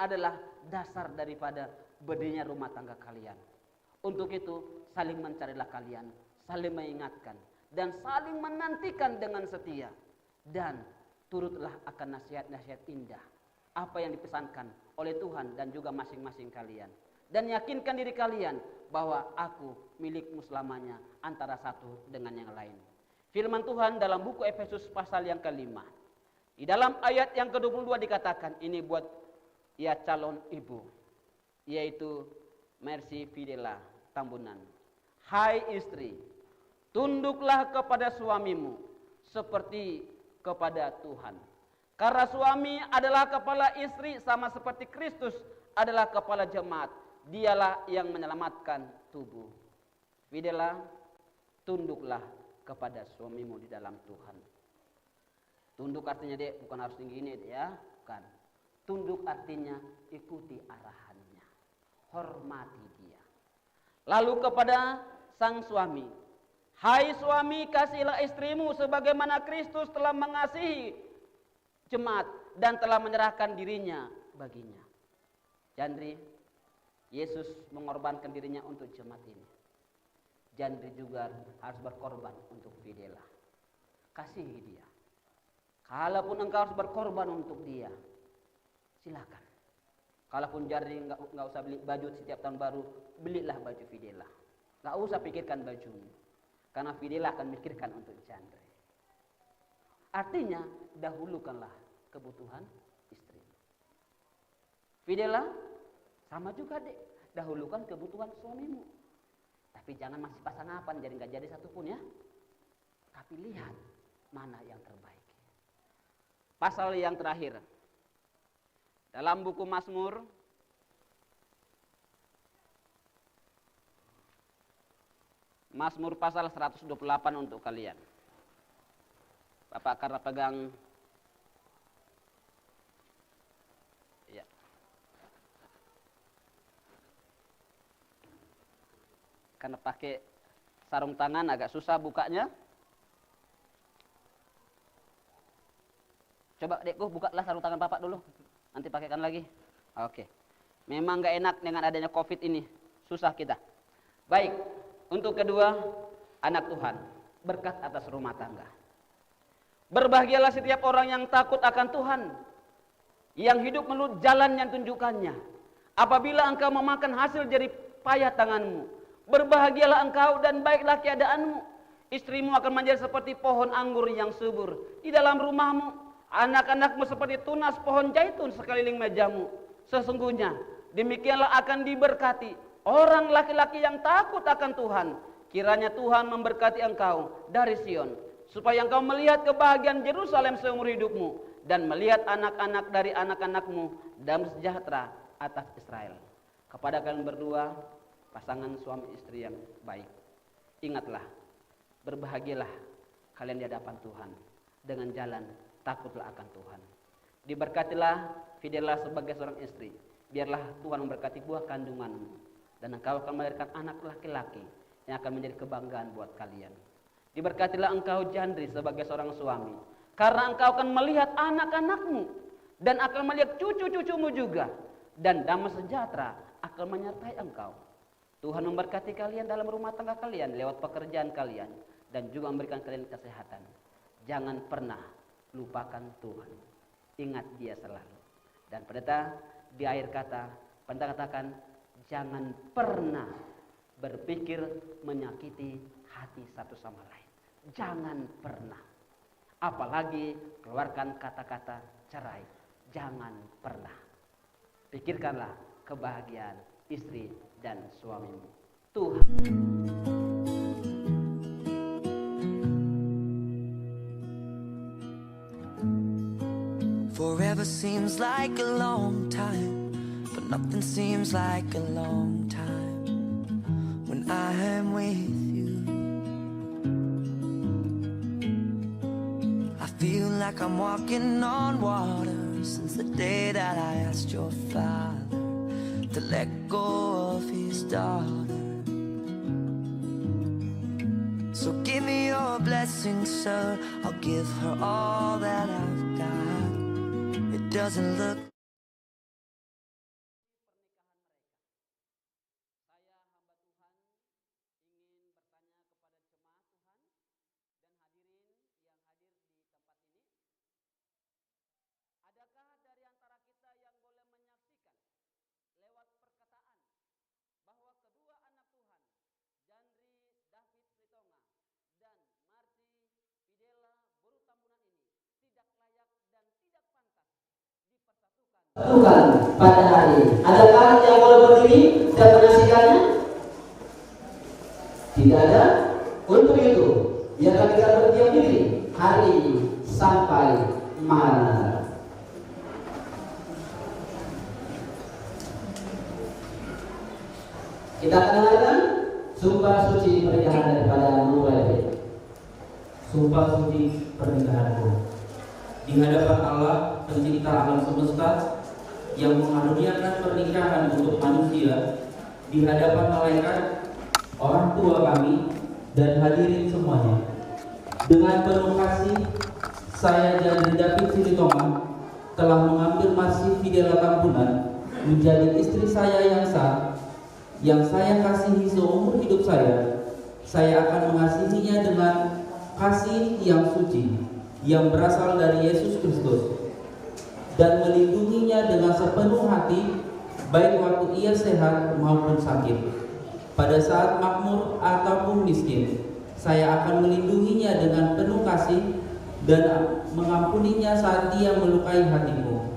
adalah dasar daripada berdirinya rumah tangga kalian. Untuk itu saling mencarilah kalian, saling mengingatkan, dan saling menantikan dengan setia. Dan turutlah akan nasihat-nasihat indah apa yang dipesankan oleh Tuhan dan juga masing-masing kalian. Dan yakinkan diri kalian bahwa aku milikmu selamanya antara satu dengan yang lain. Firman Tuhan dalam buku Efesus pasal yang ke-5. Di dalam ayat yang ke-22 dikatakan, ini buat ya calon ibu, yaitu Mercy Fidela Tambunan. Hai istri, tunduklah kepada suamimu seperti kepada Tuhan. Karena suami adalah kepala istri sama seperti Kristus adalah kepala jemaat. Dialah yang menyelamatkan tubuh. Fidela, tunduklah kepada suamimu di dalam Tuhan. Tunduk artinya dek, bukan harus tinggi ini ya, bukan. Tunduk artinya ikuti arahannya, hormati dia. Lalu kepada sang suami, hai suami, kasihilah istrimu sebagaimana Kristus telah mengasihi jemaat dan telah menyerahkan dirinya baginya. Jandri, Yesus mengorbankan dirinya untuk jemaat ini. Jandri juga harus berkorban untuk Fidela. Kasihi dia. Kalaupun engkau harus berkorban untuk dia, silakan. Kalaupun Jandri nggak usah beli baju setiap tahun baru, belilah baju Fidela. Nggak usah pikirkan bajumu, karena Fidela akan mikirkan untuk Jandri. Artinya dahulukanlah kebutuhan istri. Fidela sama juga dek, dahulukan kebutuhan suamimu. Tapi jangan masih pasangan jadi nggak jadi satupun ya. Tapi lihat mana yang terbaik. Pasal yang terakhir dalam buku Mazmur pasal 128 untuk kalian. Bapak karena pegang ya. Karena pakai sarung tangan agak susah bukanya. Coba dekku bukalah sarung tangan Bapak dulu. Nanti pakaikan lagi. Oke. Memang nggak enak dengan adanya Covid ini. Susah kita. Baik. Untuk kedua, anak Tuhan. Berkat atas rumah tangga. Berbahagialah setiap orang yang takut akan Tuhan. Yang hidup menurut jalan yang tunjukkannya. Apabila engkau memakan hasil jerih payah tanganmu. Berbahagialah engkau dan baiklah keadaanmu. Istrimu akan menjadi seperti pohon anggur yang subur di dalam rumahmu. Anak-anakmu seperti tunas pohon zaitun sekeliling mejamu. Sesungguhnya demikianlah akan diberkati orang laki-laki yang takut akan Tuhan. Kiranya Tuhan memberkati engkau dari Sion, supaya engkau melihat kebahagiaan Yerusalem seumur hidupmu, dan melihat anak-anak dari anak-anakmu damai sejahtera atas Israel. Kepada kalian berdua, pasangan suami istri yang baik, ingatlah, berbahagialah kalian di hadapan Tuhan dengan jalan takutlah akan Tuhan. Diberkatilah Fidela sebagai seorang istri. Biarlah Tuhan memberkati buah kandunganmu, dan engkau akan melahirkan anak laki-laki yang akan menjadi kebanggaan buat kalian. Diberkatilah engkau Jandri sebagai seorang suami, karena engkau akan melihat anak-anakmu dan akan melihat cucu-cucumu juga, dan damai sejahtera akan menyertai engkau. Tuhan memberkati kalian dalam rumah tangga kalian, lewat pekerjaan kalian, dan juga memberikan kalian kesehatan. Jangan pernah lupakan Tuhan. Ingat dia selalu. Dan pendeta di akhir kata, pendeta katakan, jangan pernah berpikir menyakiti hati satu sama lain. Jangan pernah. Apalagi keluarkan kata-kata cerai. Jangan pernah. Pikirkanlah kebahagiaan istri dan suamimu. Tuhan. Forever seems like a long time, but nothing seems like a long time when I am with you. I feel like I'm walking on water since the day that I asked your father to let go of his daughter. So give me your blessing, sir. I'll give her all that I've got. It doesn't look Tuhan pada hari ini. Adakah yang boleh berdiri dan menyaksikannya? Tidak ada. Untuk itu, biarlah kita berdiam diri hari ini sampai Maranatha. Kita akan dengarkan sumpah suci pernikahan daripada Nurul. Sumpah suci pernikahanku. Di hadapan Allah, pencipta alam semesta, yang mengaruniakan pernikahan untuk manusia, di hadapan malaikat, orang tua kami, dan hadirin semuanya, dengan penuh kasih, saya dan David Silitonga telah mengambil Marsi Fidela Tambunan menjadi istri saya yang sah, yang saya kasihi seumur hidup saya. Saya akan mengasihinya dengan kasih yang suci, yang berasal dari Yesus Kristus, dan melindunginya dengan sepenuh hati, baik waktu ia sehat maupun sakit. Pada saat makmur ataupun miskin, saya akan melindunginya dengan penuh kasih dan mengampuninya saat dia melukai hatiku.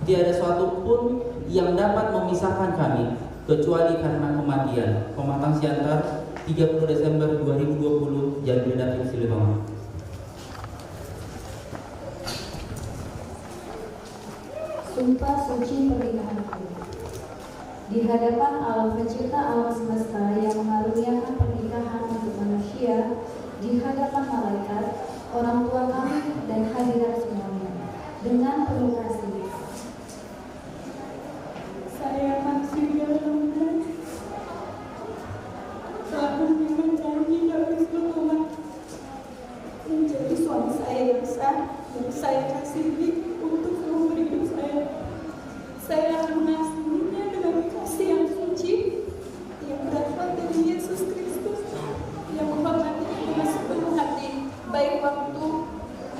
Tiada suatu pun yang dapat memisahkan kami, kecuali karena kematian. Pematang Siantar, 30 Desember 2020, Jan David Silitonga. Sumpah suci pernikahanku. Di hadapan Allah pencipta alam semesta yang mengaruniakan pernikahan untuk manusia, di hadapan malaikat, orang tua kami, dan hadirat semuanya, dengan penuh kasih, saya masih dalam telah memberikan janji dari Tuhan menjadi suami saya yang sah dan saya kasihi untuk seumur hidup saya. Saya akan mengasihinya dengan kasih yang suci yang berasal dari Yesus Kristus, yang menghormatinya dengan sepenuh hati, baik waktu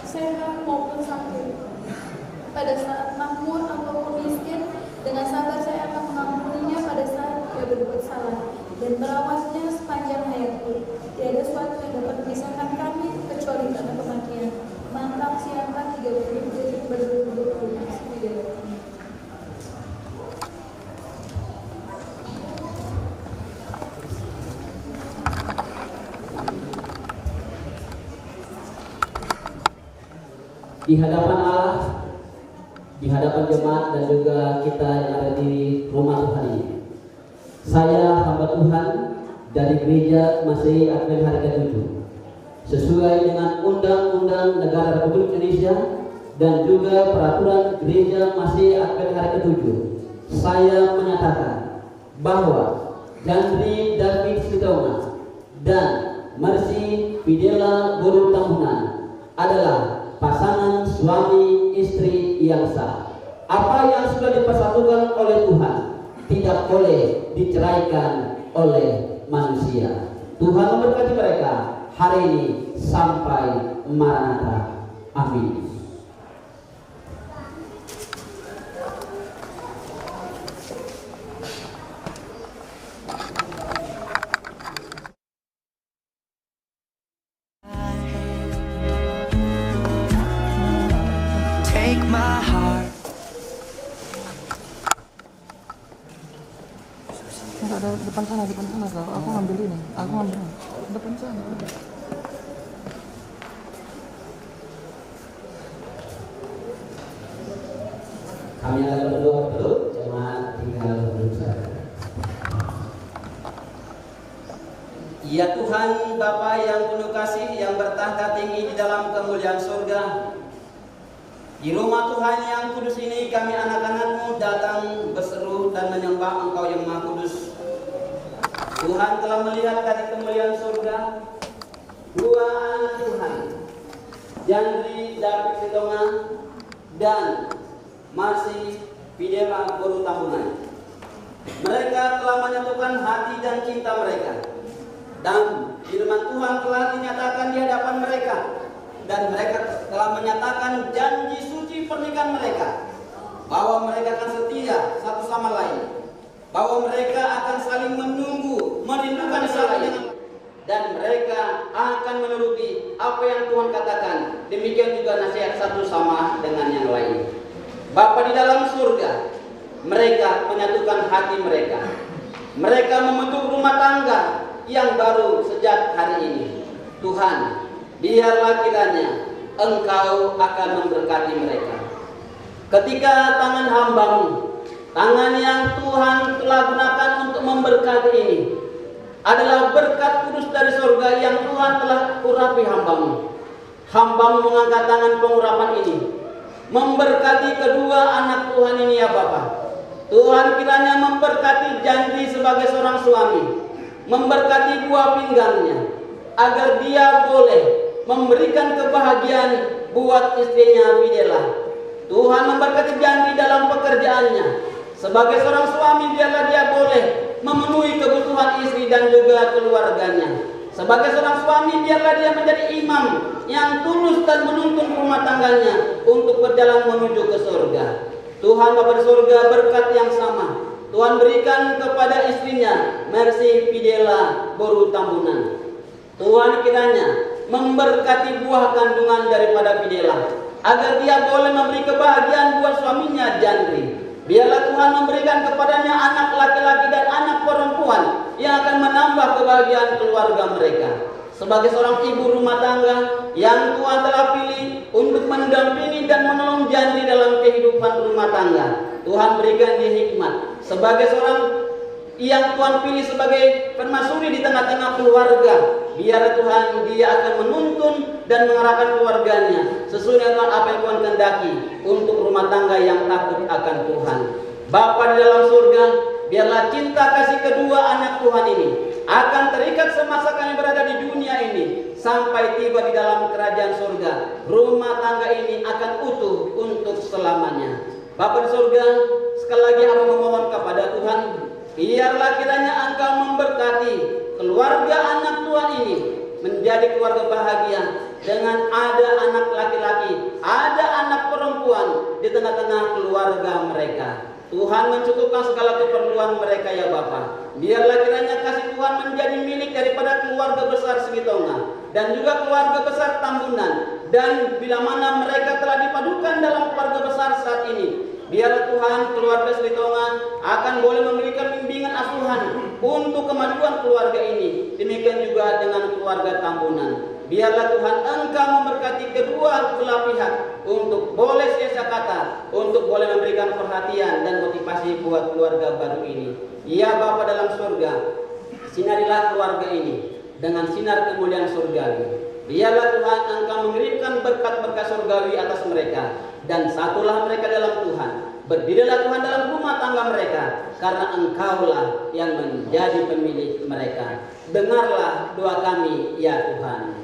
sehat maupun sakit. Pada saat makmur ataupun miskin, dengan sabar saya akan mengampuninya pada saat dia berbuat salah dan merawatnya sepanjang hayatku. Tiada suatu yang dapat memisahkan kami kecuali karena kematian. Mantap Siantar, 30 Desember 2020. Di hadapan Allah, di hadapan jemaat dan juga kita yang ada di rumah Tuhan ini, saya hamba Tuhan dari Gereja Masehi Advent Hari ke-7, sesuai dengan Undang-Undang Negara Republik Indonesia dan juga Peraturan Gereja Masehi Advent Hari ke-7, saya menyatakan bahwa Jandri David Silitonga dan Marsi Fidela Guru Tambunan adalah pasangan suami istri yang sah. Apa yang sudah dipersatukan oleh Tuhan tidak boleh diceraikan oleh manusia. Tuhan memberkati mereka hari ini sampai Maranatha. Amin. Take my heart. Ada depan sana kau. Aku ngambil ini. Aku ngambil depan sana. Kami akan berdoa dulu, jemaat tinggal berusaha. Ya Tuhan, Bapa yang penuh kasih, yang bertahta tinggi di dalam kemuliaan surga, di rumah Tuhan yang kudus ini kami anak-anak-Mu datang berseru dan menyembah Engkau yang Maha Kudus. Tuhan telah melihat dari kemuliaan surga dua anak Tuhan, Jandri David Silitonga dan Marsi Fidela Guru Tambunan. Mereka telah menyatukan hati dan cinta mereka, dan firman Tuhan telah dinyatakan di hadapan mereka, dan mereka telah menyatakan janji suci pernikahan mereka, bahwa mereka akan setia satu sama lain, bahwa mereka akan saling menunggu, merindukan saling, dan mereka akan menuruti apa yang Tuhan katakan. Demikian juga nasihat satu sama dengan yang lain. Bapa di dalam surga, mereka menyatukan hati mereka. Mereka membentuk rumah tangga yang baru sejak hari ini. Tuhan, biarlah kiranya Engkau akan memberkati mereka. Ketika tangan hamba-Mu, tangan yang Tuhan telah gunakan untuk memberkati ini, adalah berkat kudus dari surga yang Tuhan telah urapi hamba-Mu. Hamba-Mu mengangkat tangan pengurapan ini, memberkati kedua anak Tuhan ini ya Bapa. Tuhan kiranya memberkati Jandri sebagai seorang suami, memberkati buah pinggangnya, agar dia boleh memberikan kebahagiaan buat istrinya Fidela. Tuhan memberkati Jandri dalam pekerjaannya. Sebagai seorang suami, biarlah dia boleh memenuhi kebutuhan istri dan juga keluarganya. Sebagai seorang suami, biarlah dia menjadi imam yang tulus dan menuntun rumah tangganya untuk berjalan menuju ke surga. Tuhan Bapa di surga, berkat yang sama Tuhan berikan kepada istrinya Mercy Fidela Boru Tambunan. Tuhan kiranya memberkati buah kandungan daripada Fidela, agar dia boleh memberi kebahagiaan buat suaminya Jandri. Biarlah Tuhan memberikan kepadanya anak laki-laki dan anak perempuan yang akan menambah kebahagiaan keluarga mereka. Sebagai seorang ibu rumah tangga yang Tuhan telah pilih untuk mendampingi dan menolong Jandri dalam kehidupan rumah tangga, Tuhan berikan dia hikmat. Sebagai seorang yang Tuhan pilih sebagai permaisuri di tengah-tengah keluarga, biar Tuhan dia akan menuntun dan mengarahkan keluarganya sesuai dengan apa yang Tuhan kehendaki untuk rumah tangga yang takut akan Tuhan. Bapa di dalam surga, biarlah cinta kasih kedua anak Tuhan ini akan terikat semasa kami berada di dunia ini sampai tiba di dalam kerajaan surga. Rumah tangga ini akan utuh untuk selamanya. Bapa di surga, sekali lagi aku memohon kepada Tuhan, biarlah kiranya Engkau memberkati keluarga anak Tuhan ini menjadi keluarga bahagia dengan ada anak laki-laki, ada anak perempuan di tengah-tengah keluarga mereka. Tuhan mencukupkan segala keperluan mereka ya Bapa. Biarlah kiranya kasih Tuhan menjadi milik daripada keluarga besar Silitonga dan juga keluarga besar Tambunan. Dan bila mana mereka telah dipadukan dalam keluarga besar saat ini, biarlah Tuhan keluarga Silitonga akan boleh memberikan bimbingan asuhan untuk kemajuan keluarga ini. Demikian juga dengan keluarga Tambunan. Biarlah Tuhan Engkau memberkati kedua belah pihak untuk boleh sia-sia kata, untuk boleh memberikan perhatian dan motivasi buat keluarga baru ini. Ya Bapa dalam surga, sinarilah keluarga ini dengan sinar kemuliaan surgawi. Biarlah Tuhan Engkau mengirimkan berkat-berkat surgawi atas mereka, dan satulah mereka dalam Tuhan. Berdirilah Tuhan dalam rumah tangga mereka, karena Engkaulah yang menjadi pemilik mereka. Dengarlah doa kami ya Tuhan.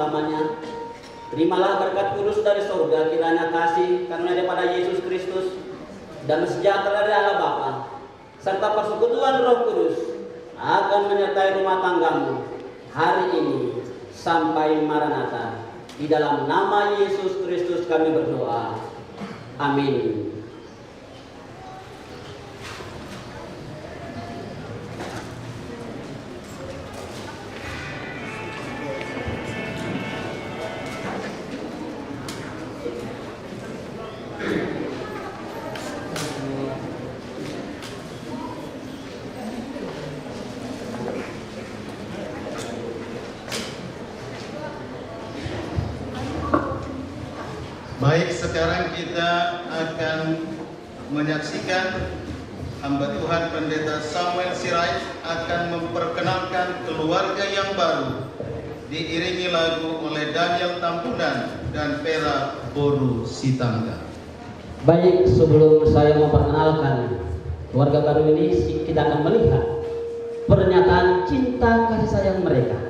selamanya. Terimalah berkat kudus dari surga, kiranya kasih karunia daripada Yesus Kristus dan sejahtera dari Allah Bapa serta persekutuan Roh Kudus akan menyertai rumah tanggamu hari ini sampai Maranatha. Di dalam nama Yesus Kristus kami berdoa. Amin. Baik, sekarang kita akan menyaksikan hamba Tuhan Pendeta Samuel Sirait akan memperkenalkan keluarga yang baru diiringi lagu oleh Daniel Tampunan dan Vera Boru Sitangga. Baik, sebelum saya memperkenalkan keluarga baru ini, kita akan melihat pernyataan cinta kasih sayang mereka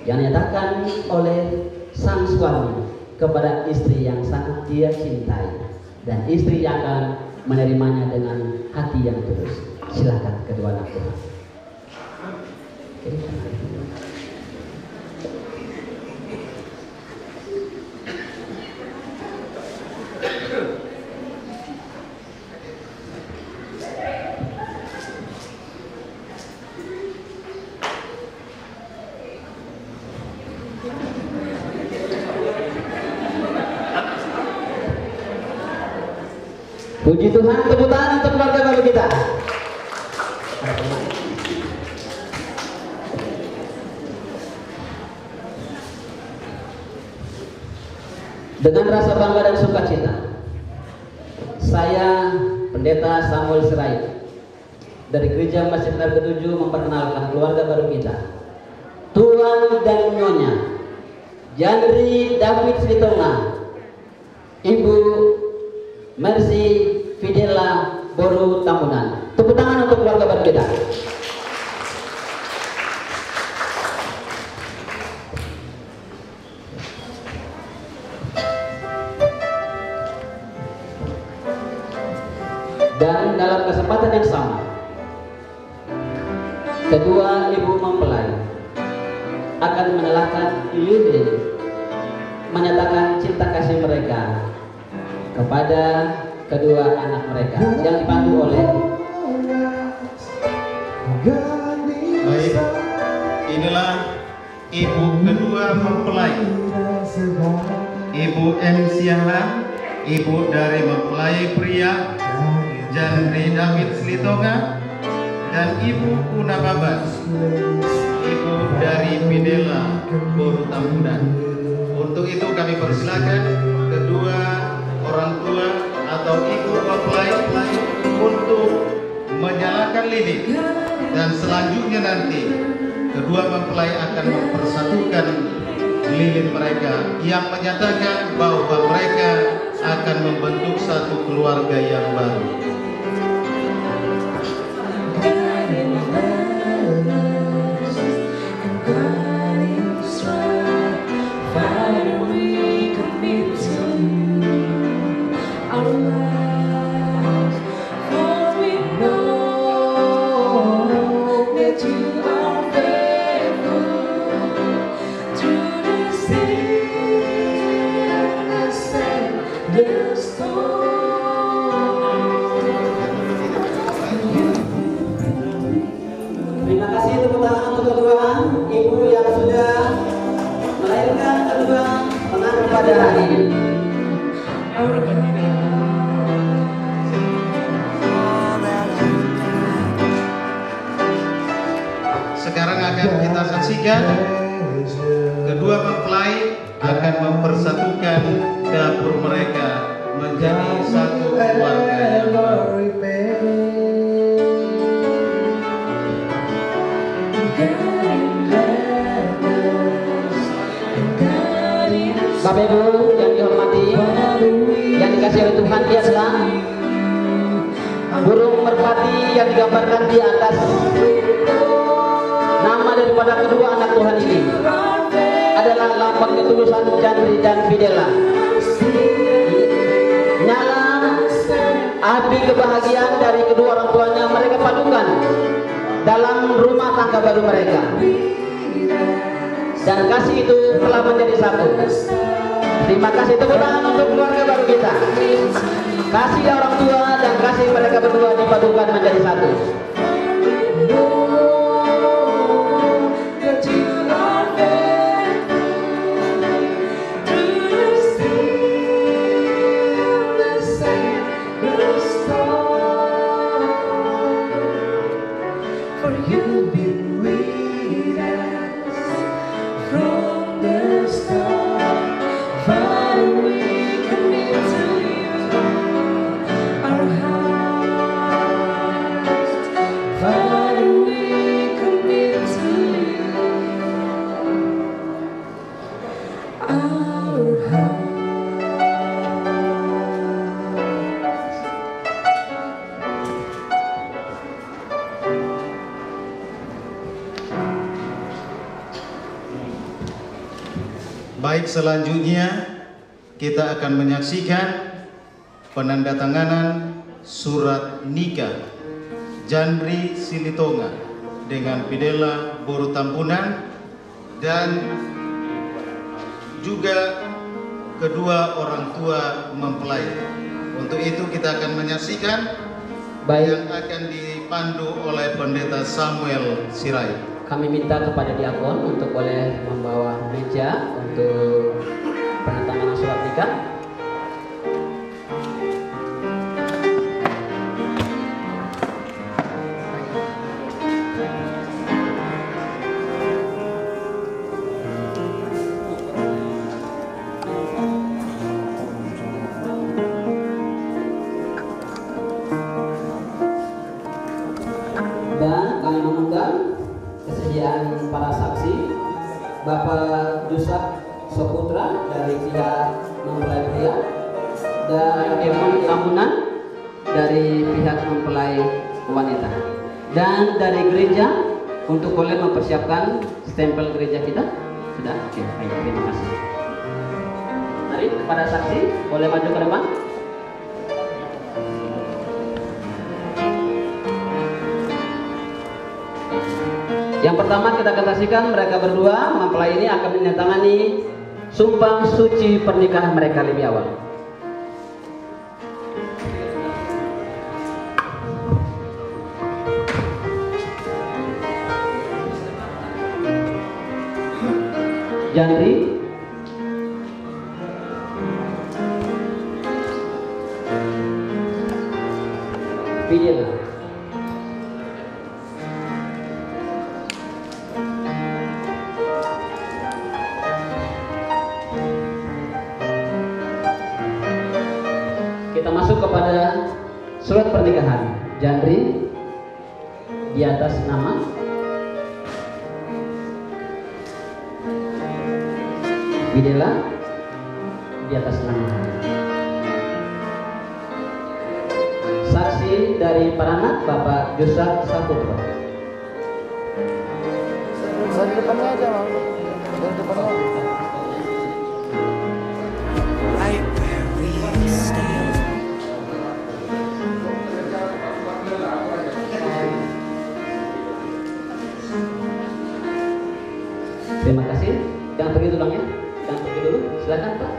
yang dinyatakan oleh sang suami kepada istri yang sangat dia cintai, dan istri yang akan menerimanya dengan hati yang tulus. Silakan kedua anak Tuhan. Puji Tuhan, tepuk tangan untuk keluarga baru kita. Dengan rasa bangga dan sukacita, saya Pendeta Samuel Sirait dari Gereja Masjid Ke-7 memperkenalkan keluarga baru kita, Tuan dan Nyonya Jandri David Sritonga, Ibu Mercy Fidela Boru Tampunan. Tepuk tangan untuk keluarga baru kita. Dan dalam kesempatan yang sama, kedua ibu mempelai akan menyalakan lilin menyatakan cinta kasih mereka kepada kedua anak mereka yang dipandu oleh. Baik, inilah ibu kedua mempelai, Ibu M. Siahan, ibu dari mempelai pria Jandri David Slitonga, dan Ibu Una Babas, ibu dari Fidela Boru Tampunan. Untuk itu kami persilakan kedua orang tua atau ibu mempelai untuk menyalakan lilin, dan selanjutnya nanti kedua mempelai akan mempersatukan lilin mereka yang menyatakan bahwa mereka akan membentuk satu keluarga yang baru. Terima kasih, tepuk tangan untuk kedua ibu yang sudah melahirkan kedua pengantin pada hari ini. Sekarang akan kita saksikan kedua mempelai akan mempersatukan dapur mereka menjadi satu keluarga yang baru. Bapak Ibu yang dihormati, yang dikasihi oleh Tuhan, dia adalah burung merpati yang digambarkan di atas nama daripada kedua anak Tuhan ini adalah lambang ketulusan Jandri dan Fidela. Nyala api kebahagiaan dari kedua orang tuanya mereka padukan dalam rumah tangga baru mereka. Dan kasih itu telah menjadi satu. Terima kasih, tepuk tangan untuk keluarga baru kita. Kasih orang tua dan kasih mereka berdua dipadukan menjadi satu. Baik, selanjutnya kita akan menyaksikan penandatanganan surat nikah Jandri Silitonga dengan Fidela Boru Tampunan dan juga kedua orang tua mempelai. Untuk itu kita akan menyaksikan yang akan dipandu oleh Pendeta Samuel Sirait. Kami minta kepada diakon untuk boleh membawa meja untuk penandatanganan surat nikah. Dan kami mengundang kesediaan para saksi, Bapak Yusuf Soputra dari pihak mempelai pria dan Evan Tampunan dari pihak mempelai wanita. Dan dari gereja untuk boleh mempersiapkan stempel gereja kita. Sudah? Oke, baik, terima kasih. Mari kepada saksi boleh maju ke depan. Yang pertama kita akan saksikan mereka berdua mempelai ini akan menandatangani sumpah suci pernikahan mereka lebih awal. Jandri Fidela. Kita masuk kepada surat pernikahan Jandri di atas nama Fidela di atas nama. Saksi dari Paranak Bapak Yusuf Saputra. Dari depannya aja, Bang. Dari depannya aja. Right where we stand. Terima kasih. Jangan pergi dulu ya. Jangan pergi dulu. Silakan Pak.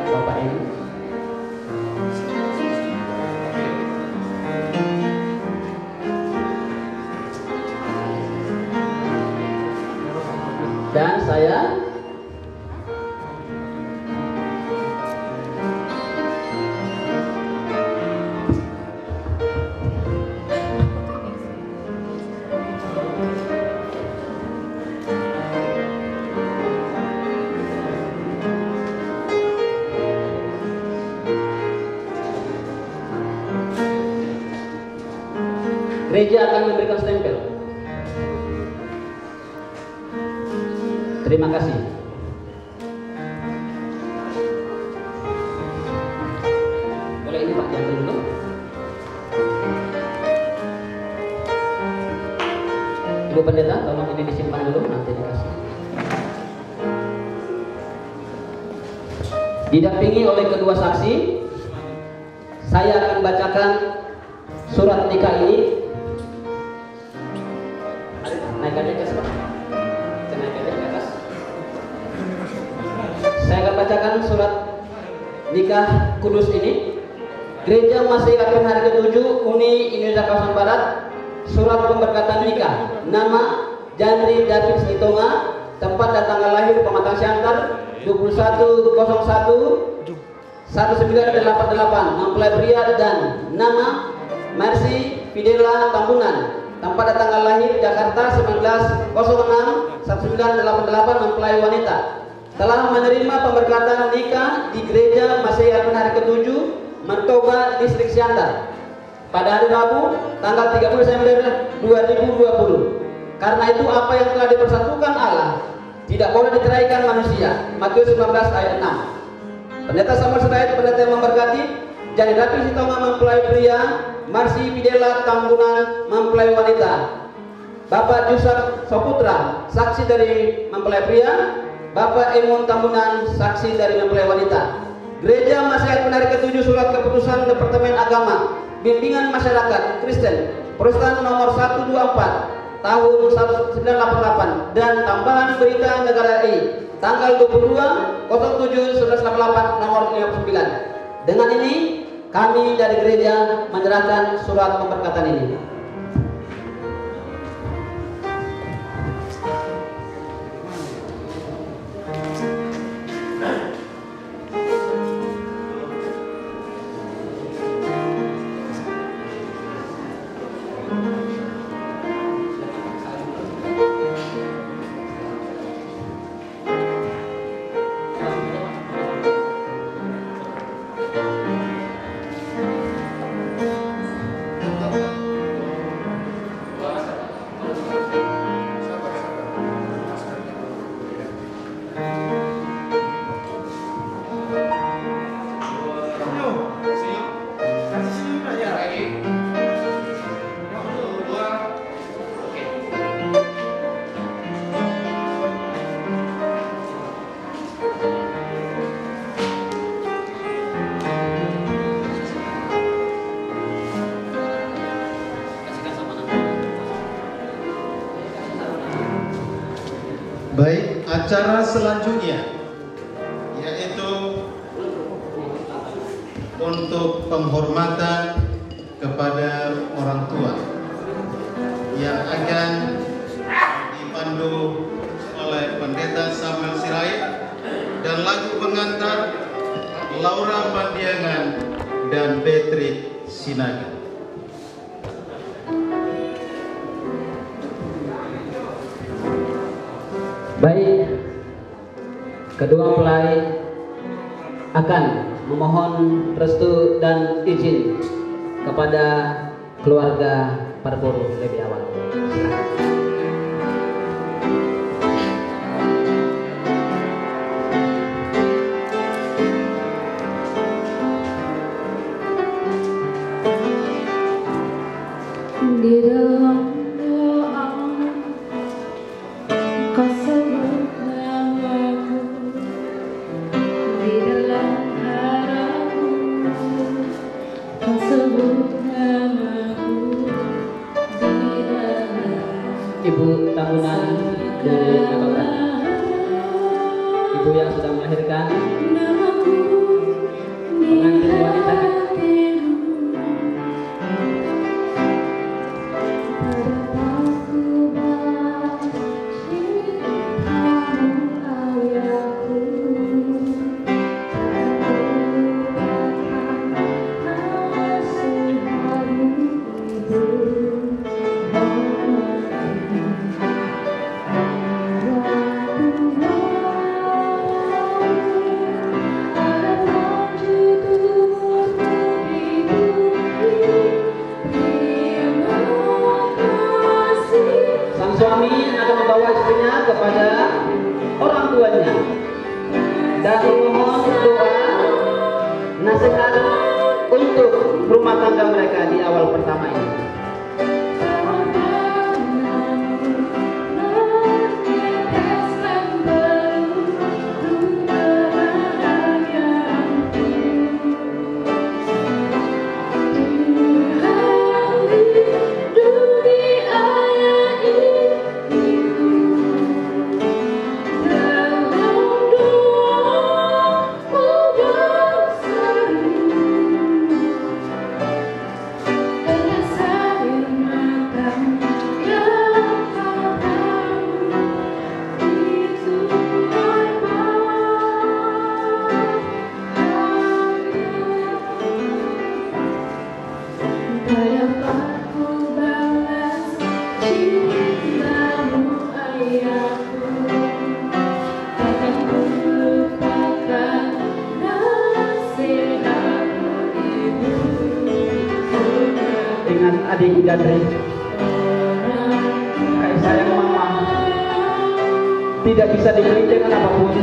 Bapak ini. Dan saya gereja akan memberikan stempel. Terima kasih. Boleh ini Pak Jandri dulu. Ibu Pendeta, tolong ini disimpan dulu, nanti dikasih. didampingi oleh kedua saksi. Saya akan bacakan surat nikah ini. Naik aja ke atas. Naik aja ke atas. Saya akan bacakan surat nikah kudus ini. Gereja Masih Advent Hari ke-7 Uni Indonesia Kawasan Barat. Surat pemberkatan nikah. Nama Janri David Sitonga. Tempat dan tanggal lahir Pematang Siantar 2101-1988. Mempelai pria. Dan nama Mercy Fidela Tambunan. Tempat dan tanggal lahir Jakarta 1906-1988. Mempelai wanita. Telah menerima pemberkatan nikah di Gereja Masih Advent Hari ke-7 Mertoba Distrik Siantar pada hari Rabu tanggal 30 Desember 2020. Karena itu apa yang telah dipersatukan Allah tidak boleh diceraikan manusia. Matius 19 ayat 6. Pendeta Samuel Sirait, pendeta yang memberkati. Janri David Sitonga mempelai pria, Marsi Fidela Tambunan mempelai wanita. Bapak Yusuf Soputra saksi dari mempelai pria. Bapak Emun Tambunan saksi dari mempelai wanita. Gereja Masih Advent Hari ke-7 Surat Keputusan Departemen Agama Bimbingan Masyarakat Kristen Protestan nomor 124 tahun 1988 dan tambahan berita negara RI tanggal 22/07/1988 nomor 59. Dengan ini kami dari gereja menyerahkan surat pemberkatan ini. Baik, acara selanjutnya yaitu untuk penghormatan kepada orang tua yang akan dipandu oleh Pendeta Samuel Sirait dan lagu pengantar Laura Pandiangan dan Patrick Sinaga. Baik, kedua mempelai akan memohon restu dan izin kepada keluarga Parpuru lebih awal. Silakan. Di dalam doa kau sebut namaku, di dalam haramu kau sebut namaku, di dalam Ibu Tambunan dari Jakarta, ibu yang sudah melahirkan, namaku di pengantin wanita kita. Suami akan membawa istrinya kepada orang tuanya dan memohon doa nasihat untuk rumah tangga mereka di awal pertama ini. dengan adik Jandri. Kasih sayang mama tidak bisa dibeli dengan apapun.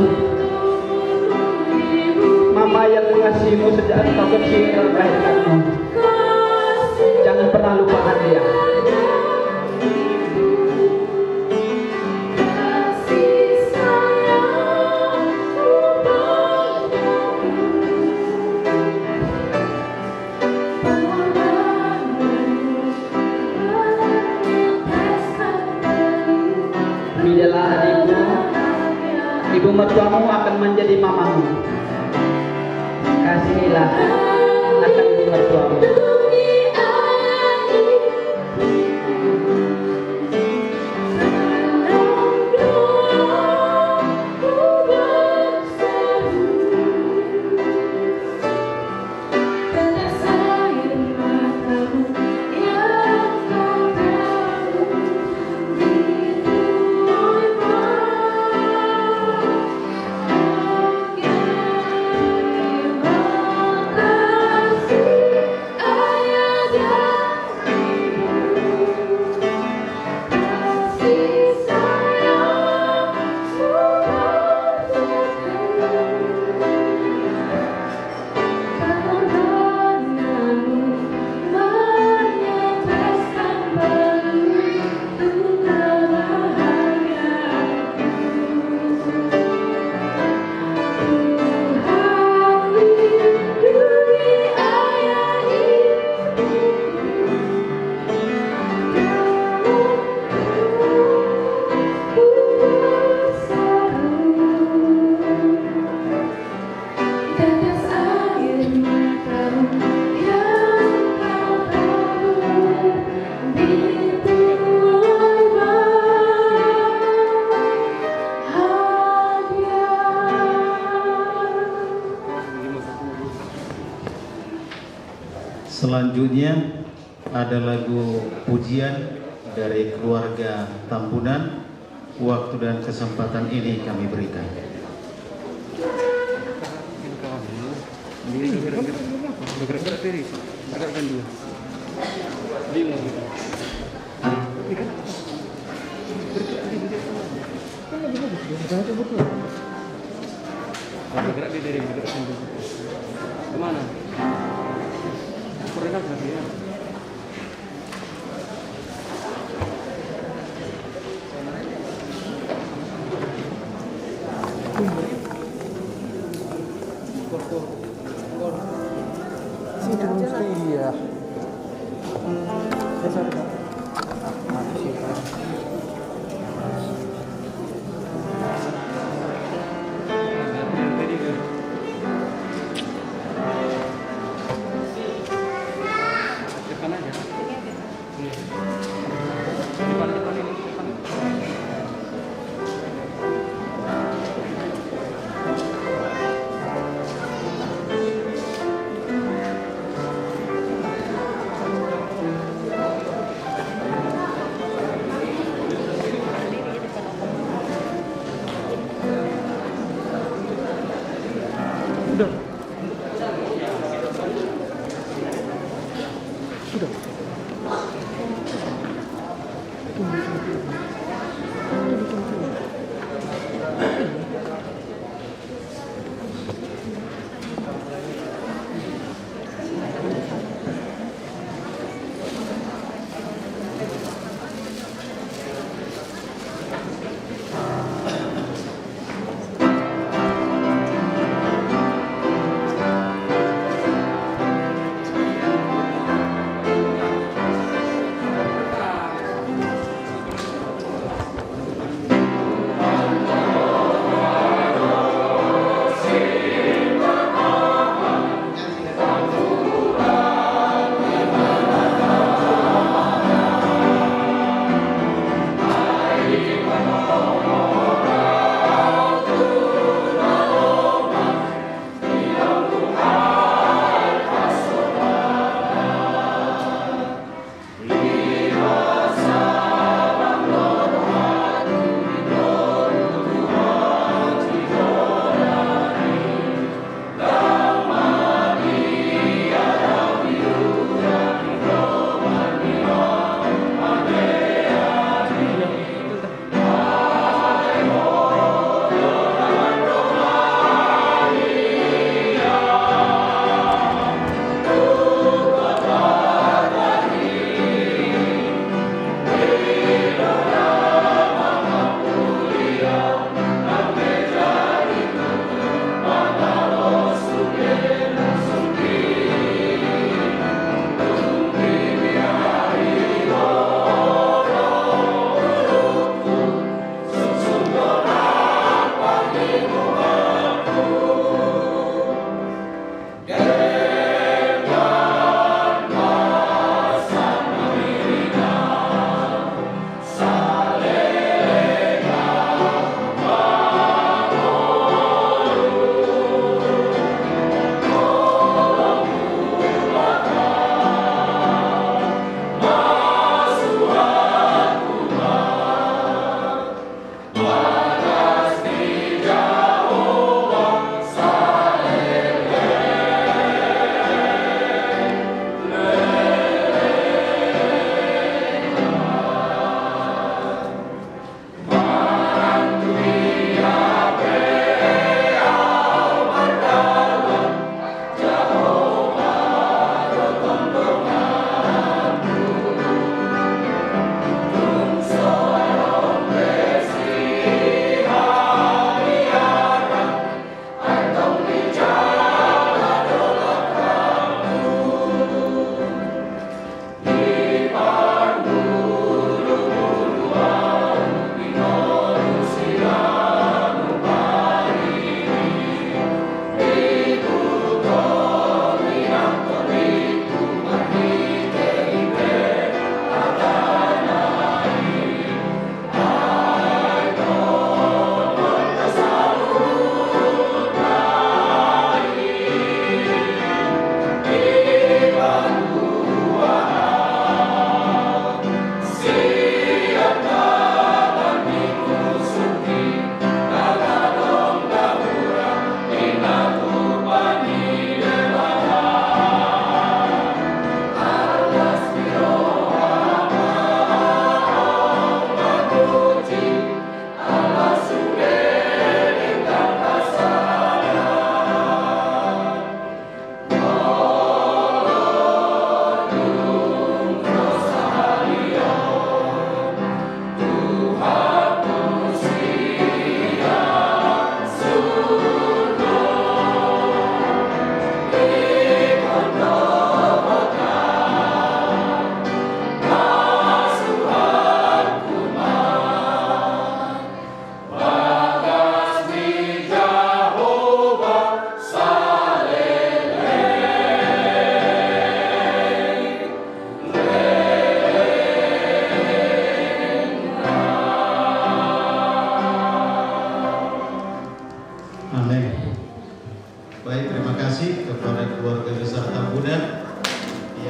Mama yang mengasihimu sejak engkau kecil melahirkanmu. Jangan pernah lupakan dia. Bidalah adikmu, ibu mertuamu akan menjadi mamamu. Kasihilah akan ibu mertuamu. Selanjutnya ada lagu pujian dari keluarga Tambunan. Waktu dan kesempatan ini kami berikan. Kemana? Iya.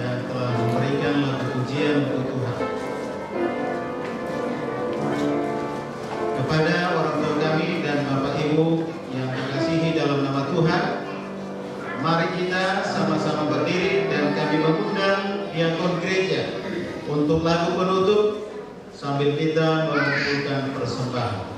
yang telah memberikan lagu pujian untuk Tuhan. Kepada orang tua kami dan Bapak Ibu yang dikasihi dalam nama Tuhan, mari kita sama-sama berdiri dan kami mengundang diakon gereja untuk lagu penutup sambil kita mengumpulkan persembahan.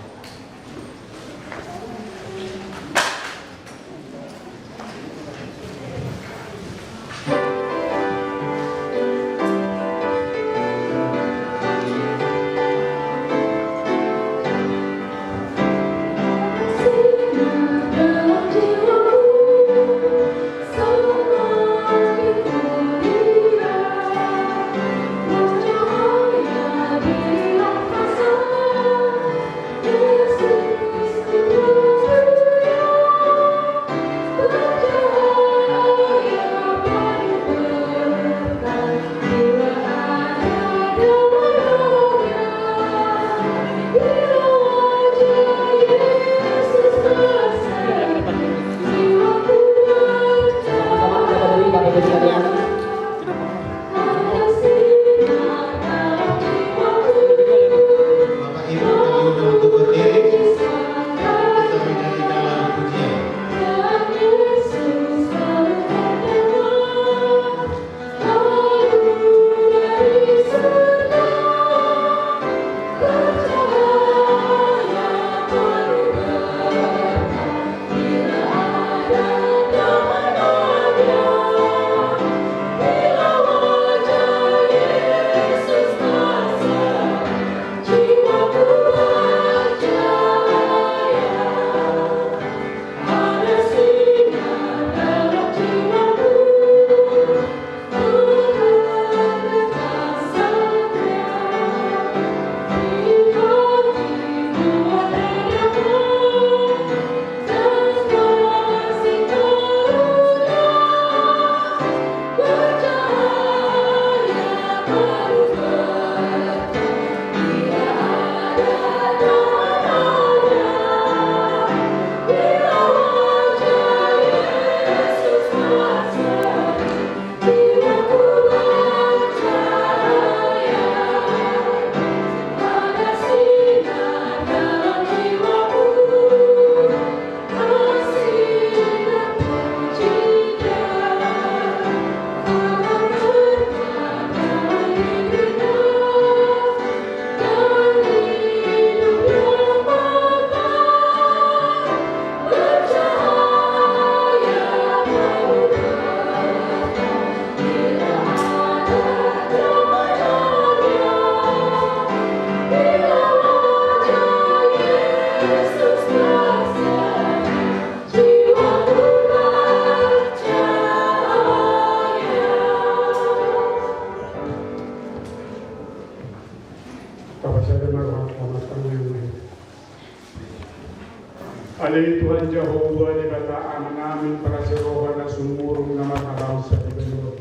Alay Tuhan Jehovah di bataan namin para sa rohan na sumurong na mataraw sa Ibaluwa.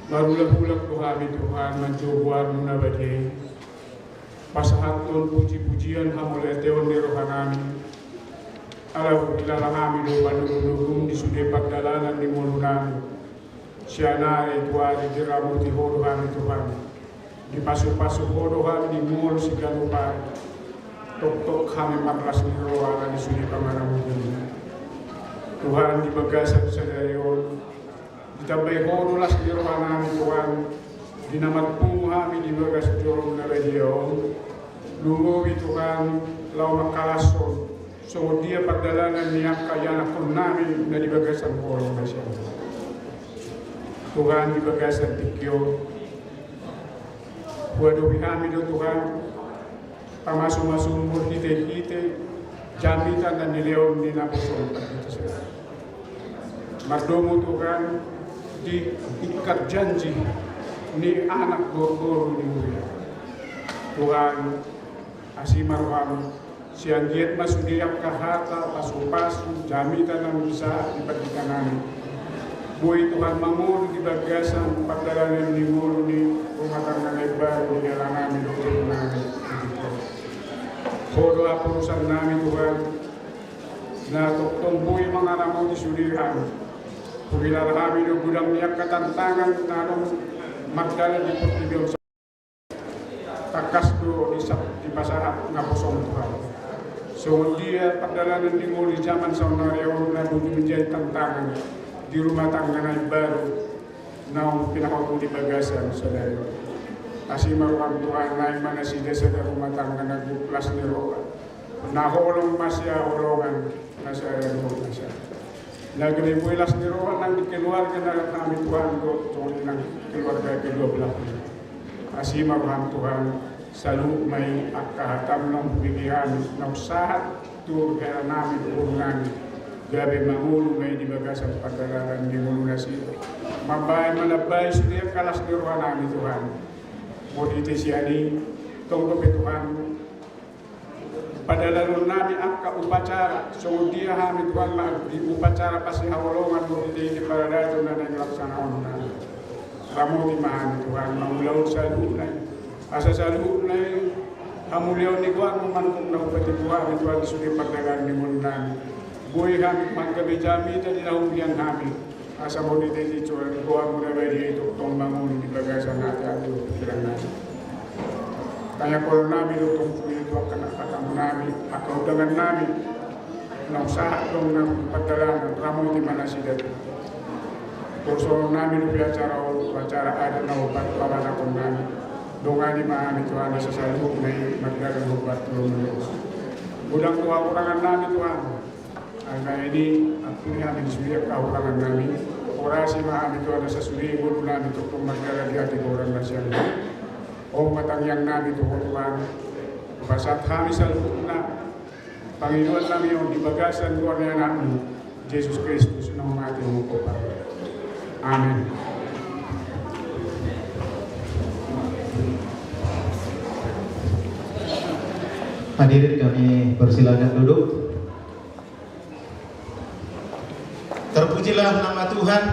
Marulak-ulak Tuhami Tuhan mencoba muna bagi pasahatun puji-pujian hamuleteon ni rohan namin. Alam kilala kami do panugulugum di sude pagdalanan ni mulu namin. Siya na ituari di ramo di hodo kami Tuhan. Di pasok-pasok hodo kami di mulu si Galupari. Tok-tok kami maklas ni rohan di sude pangaramugan. Tuhan di bagasan sa dayon. Ditambay hodo las di rohan namin Tuhan. Dinamatpung kami di bagas jorong na radio. Lungowi Tuhan lau makalason. So dia pagdalanan niya kaya nakon namin na di bagasan hodo na siya. Tuhan di bagasan tikyo. Waduh kami do Tuhan. Pamasum-masum hite-hite jamitan dan nileon ni napusun kita sila. Mardomo Tuhan di ikat janji ni anak gor-gor ni Muria. Tuhan asimarwam siang diet masudiak kahata pasu-pasu jamitan yang bisa diberikan namin. Buhay Tuhan mangun di bagasan pagdalanan ni Mulu ni rumah tangga baru di dalam namin untuk namin. Hodo urusan namin Tuhan na toktong buhay mga namo di sulihan. Pagilala kami ng gudang niyak katantangan na nung magdala di Portibio sa takas do di pasahat nga posong Tuhan. So dia pagdala ng linggo di zaman sa unaryo na menjadi tantangan di rumah tangga na baru na pinakaw di bagasan sa dayo. Kasi maruang Tuhan na mana sida sa rumah tangga na guplas ni Roa. Nakulong masya ulongan na sa Roa na siya. Nagribuilas ni Roa ng keluarga na kami Tuhan do tungkol ng keluarga ke-12. Kasi maruang Tuhan selalu may akahatam ng pilihan na usahat to kaya namin urunan gabi mangulo may dibagasan pagdalaran ni mulu na siya. Mabay malabay suliya kalas ni Roa namin Tuhan. Modite siya ni tungkol Tuhan padahal namin ang upacara. So dia kami Tuhan di upacara pasti hawalongan modite di paradato na naglaksanaon na. Ramo di mahal Tuhan maulaw sa lunay. Asa sa lunay hamuliaw ni Tuhan memanukung na upati Tuhan Tuhan sulit pagdagan ni Mulan. Buhay kami maggabi jami tadi na umbiyan kami. Asa modite di Tuhan Tuhan muna ba di ito tong bangun di bagasan natin at pikiran natin. Kaya kalau namin itong itu akan nakatamu namin, akaw dengan namin, na usaha dong ng pagdalaan, ramo di mana sida. Kurso namin acara ada na upat pamanakon namin. Donga di mahani Tuhan sa salubog na magdagang upat tulong. Udang tuwa kurangan namin Tuhan. Kaya ini, at namin suliyak kakurangan namin. Orasi mahani Tuhan sa suliyak namin itong magdagang di hati kurang na siya. O matangyang namin ito Tuhan, pasat kami sa loob na Panginoon namin yung dibagasan ko na namin, Jesus Kristus na umating mo po pa. Amen. Hadirin kami persilakan duduk. Terpujilah nama Tuhan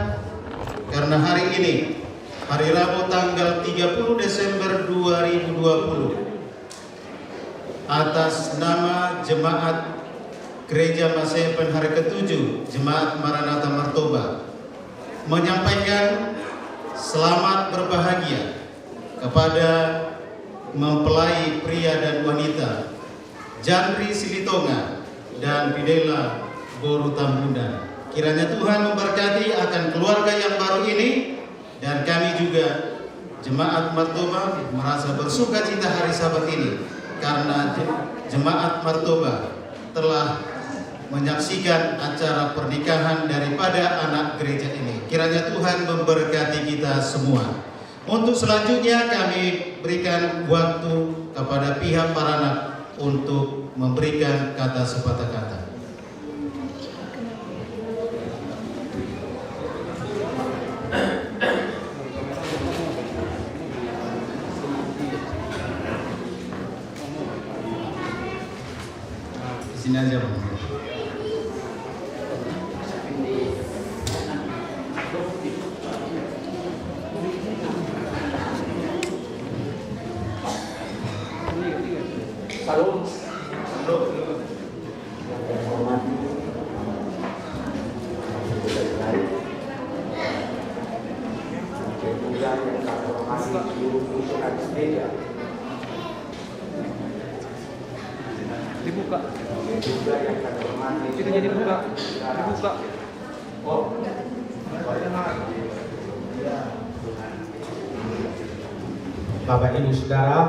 karena hari ini hari Rabu tanggal 30 Desember 2020 atas nama Jemaat Gereja Masepen hari ke-7 Jemaat Maranatha Martoba menyampaikan selamat berbahagia kepada mempelai pria dan wanita Jandri Silitonga dan Bidela Boru Tambunan. Kiranya Tuhan memberkati akan keluarga yang baru ini. Dan kami juga Jemaat Martoba merasa bersuka cita hari Sabat ini karena Jemaat Martoba telah menyaksikan acara pernikahan daripada anak gereja ini. Kiranya Tuhan memberkati kita semua. Untuk selanjutnya kami berikan waktu kepada pihak Paranak untuk memberikan kata sepatah kata. Sini aja Bang. Salam. Dibuka. Itu jadi buka. Dibuka. Oh. Bapak Ibu Saudara,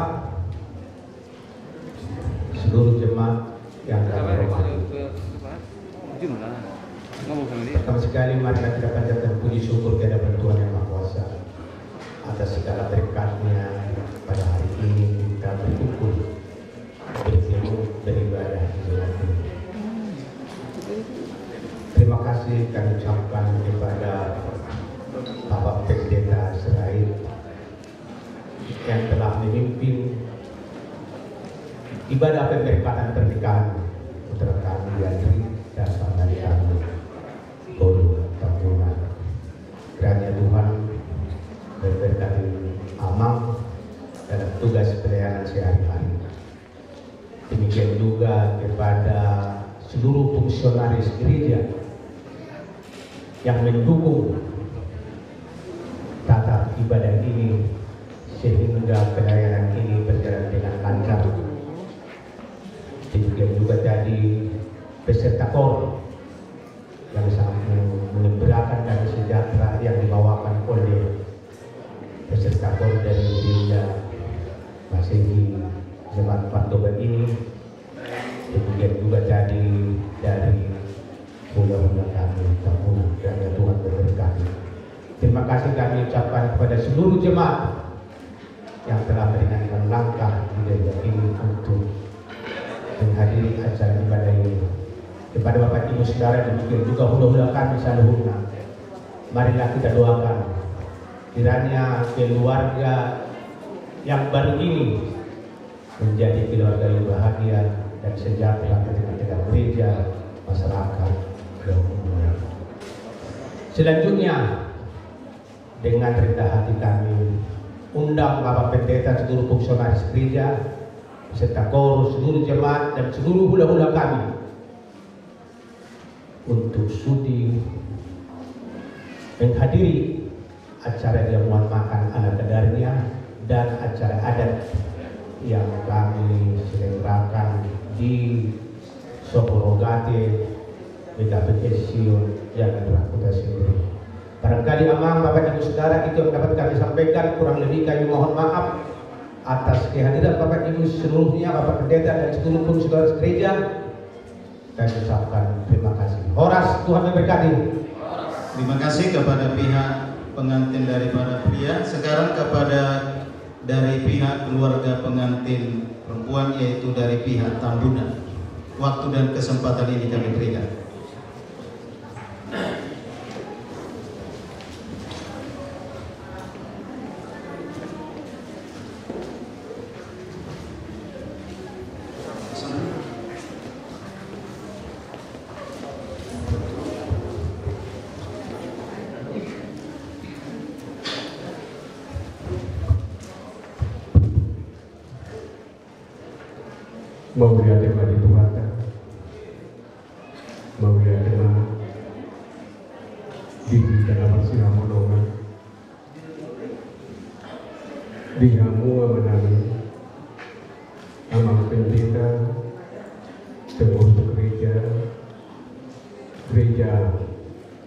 seluruh jemaat yang kami hormati. Pertama sekali mari kita panjatkan puji syukur kehadiran Tuhan Yang Maha Kuasa atas segala berkat-Nya pada hari ini kita berkumpul bertemu beribadah di dalam ini. Terima kasih kami ucapkan kepada Bapak Pendeta Sirait yang telah memimpin ibadah pemberkatan pernikahan putra kami Yandri dan panggali kami Boru Tambunan. Kiranya Tuhan memberkati amal dalam tugas pelayanan sehari-hari. Demikian juga kepada seluruh fungsionaris gereja yang mendukung tata ibadah ini sehingga pelayanan ini berjalan dengan lancar. Demikian juga tadi peserta KOR yang sangat mengembirakan dan sejahtera yang dibawakan oleh peserta KOR dari Gereja Masehi Jemaat Partoba ini. Demikian juga tadi dari hula-hula kami, tamu dan Tuhan memberkati. Terima kasih kami ucapkan kepada seluruh jemaat yang telah meringankan langkah di gereja ini untuk menghadiri acara ibadah ini. Kepada Bapak Ibu Saudara demikian juga hula-hula kami saluhuna. Marilah kita doakan kiranya keluarga yang baru ini menjadi keluarga yang bahagia dan sejahtera dengan gereja, masyarakat, dan umumnya. Selanjutnya, dengan rendah hati kami undang Bapak Pendeta, seluruh fungsionaris gereja, beserta KOR, seluruh jemaat dan seluruh hula-hula kami untuk sudi menghadiri acara jamuan makan ala kadarnya dan acara adat yang kami selenggarakan di Soporogate, BKPS Sion, Jakarta Kota sendiri. Barangkali amang Bapak Ibu Saudara itu yang dapat kami sampaikan, kurang lebih kami mohon maaf atas kehadiran Bapak Ibu seluruhnya, Bapak Pendeta dan seluruh fungsionaris gereja. Kami ucapkan terima kasih. Horas, Tuhan memberkati. Terima kasih kepada pihak pengantin daripada pria. Sekarang kepada dari pihak keluarga pengantin perempuan, yaitu dari pihak Tambunan. Waktu dan kesempatan ini kami berikan. Maulia tema di Tuhan, maulia tema di dalam siramono, di kamu menami, amang pendeta, pengurus gereja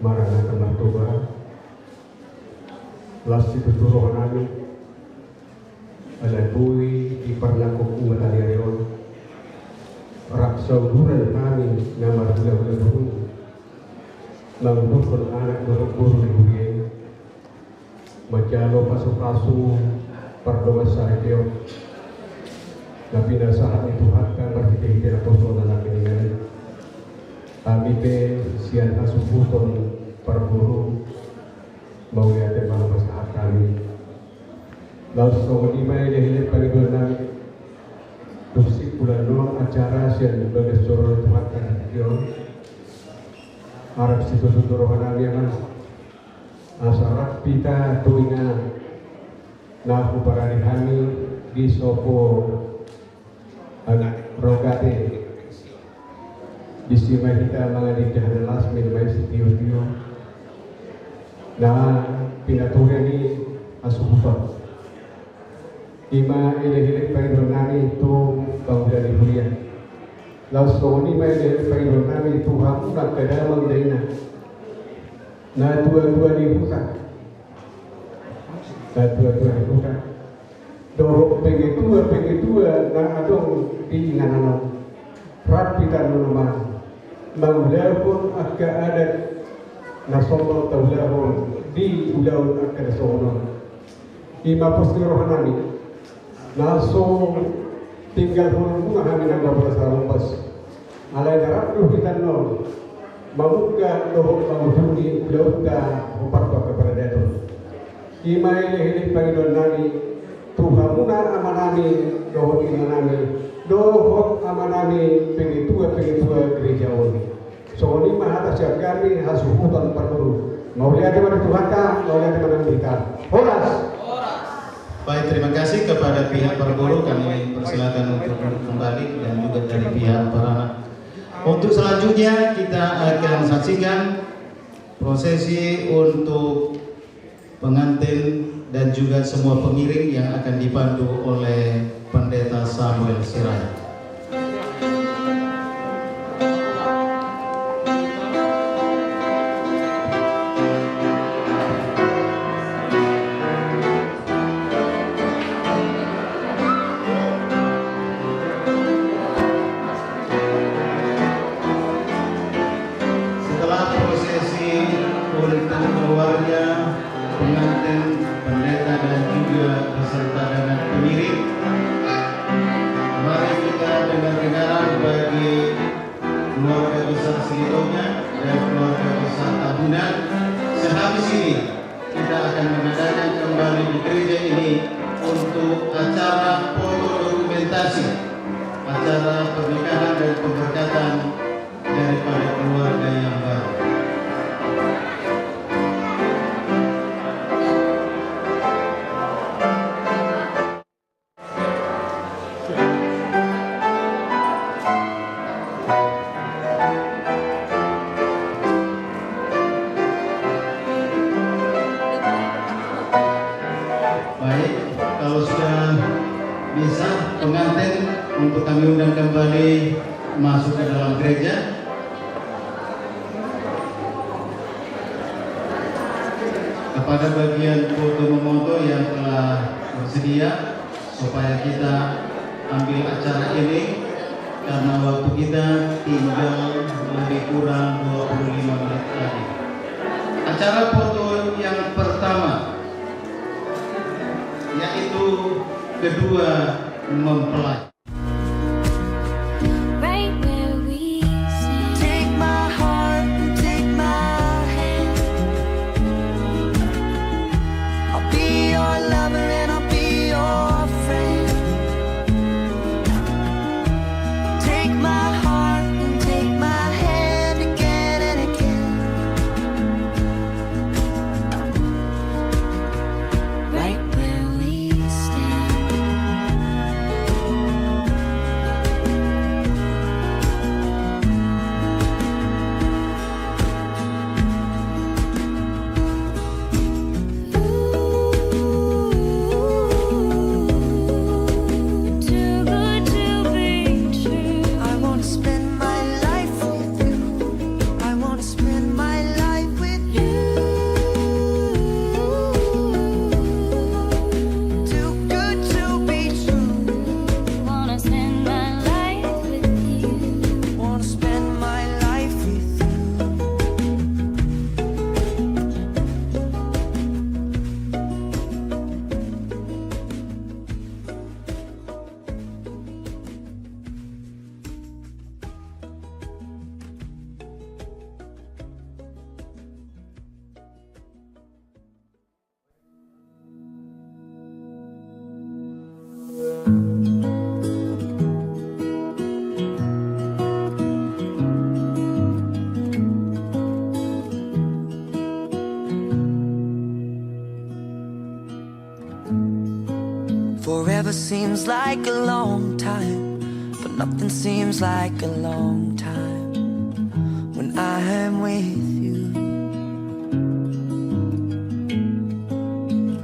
Maranatha Martoba, lasti tuturo nami, alabui di parlako umat aliayon. Raksa bulan kami nama hula-hula dulu mengumpulkan anak berkumpul di Majalo pasu-pasu perdoa sahaja tapi nasahan itu hakkan berhenti apostol dalam ini kami be sian asuputon perburu mau ya tema masalah kami lalu sekolah dimana dia paling nami Dusik bulan doang acara sian bagas coro Tuhan kan kion harap situ rohani yang asarat pita tuinga naku para dihani di sopo anak rogate di sima kita mengadil jahat lasmin mai sitio nah pinatunya ini asuhutan Ima ile panginoon itu bangga di dunia. Lalu soni ma ile panginoon itu hamu nak kedamang dina. Na tua di hutan. Na tua di hutan. Do pengen tua na adong di nganano. Rapi dan nama. Mangulapun akka adat na sombong taulahon di ulau akka sombong. Ima postur rohanami. Langsung tinggal bunga kami nak dapat salampas. Alai darab tu kita nol. Mamuka dohok mamuduni udah empat kepada dia. Imai ini panggilan nani Tuhamuna amanami dohok inanami dohok amanami pengitua gereja ini. So ini maha atas kami hasuhutan perlu. Mau lihat di mana Tuhan tak, mau lihat di mana kita. Horas. Baik, terima kasih kepada pihak perguru. Kami persilakan untuk kembali dan juga dari pihak para anak. Untuk selanjutnya kita akan saksikan prosesi untuk pengantin dan juga semua pengiring yang akan dibantu oleh Pendeta Samuel Sirait. Setelah prosesi untuk keluarga, pengantin, pendeta dan juga beserta dengan pengiring, mari kita dengar-dengaran bagi keluarga besar Selidongnya dan keluarga besar Tabunan. Sehabis ini kita akan mengadakan kembali di gereja ini untuk acara foto dokumentasi acara pernikahan dan pemberkatan daripada keluarga yang baru. Baik, kalau sudah bisa pengantin untuk kami undang kembali masuk ke dalam gereja. Kepada bagian foto memoto yang telah bersedia supaya kita ambil acara ini karena waktu kita tinggal lebih kurang 25 menit lagi. Acara foto yang pertama yaitu kedua mempelai. Right where we stand. Take my heart and take my hand. I'll be your lover and I'll be your friend. Take my heart and take my hand again and again. Right where we stand. Too good to be true. I wanna spend my life with you. I wanna spend my life with you. Too good to be true. Wanna spend my life with you. Wanna spend my life with you. Forever seems like a long time, but nothing seems like a long time when I am with you.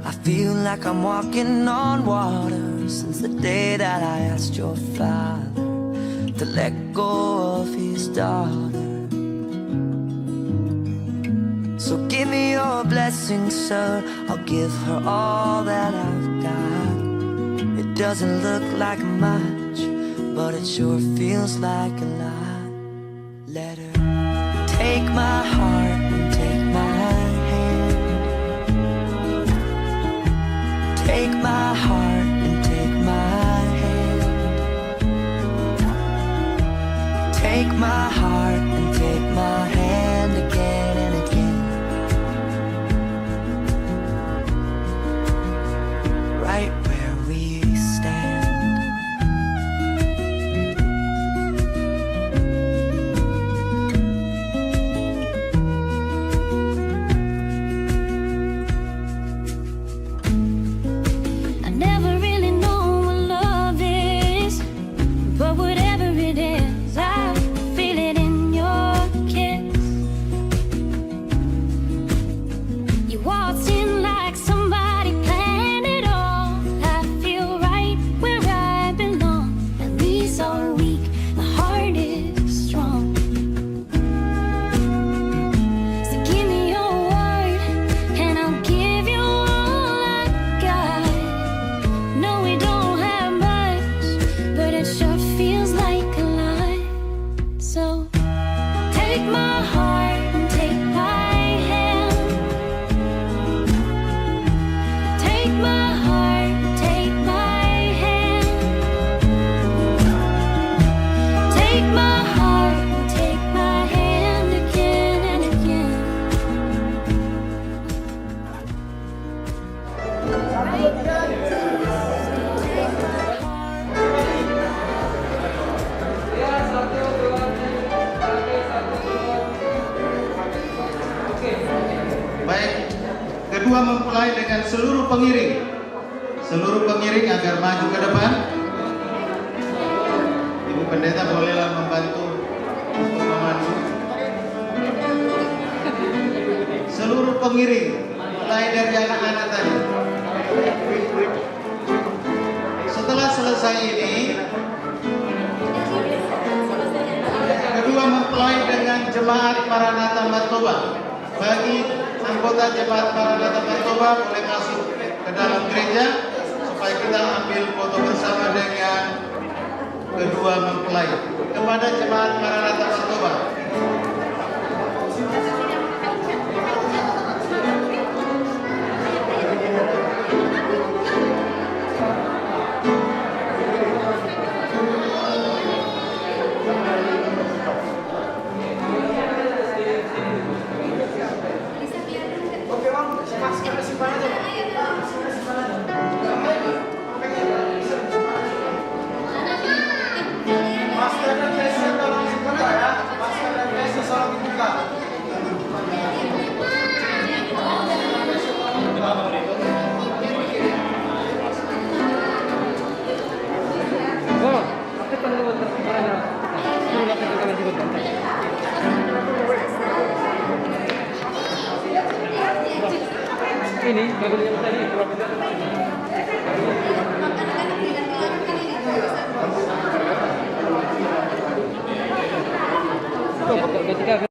I feel like I'm walking on water since the day that I asked your father to let go of his daughter. So give me your blessing, sir. I'll give her all that I've got. It doesn't look like much, but it sure feels like a lot. Let her take my heart and take my hand. Take my heart and take my hand. Take my heart and take my hand again and again. Right where we stand. I never really know what love is, but whatever it is, I feel it Baik, kedua mempelai dengan seluruh pengiring. Seluruh pengiring agar maju ke depan. Ibu pendeta bolehlah membantu untuk memandu. Seluruh pengiring, mulai dari anak-anak tadi. Setelah selesai ini, kedua mempelai dengan jemaat Maranatha Martoba. Bagi anggota jemaat Maranatha Martoba boleh masuk ke dalam gereja supaya kita ambil foto bersama dengan kedua mempelai. Kepada jemaat Maranatha Martoba, ini mobilnya tadi ketika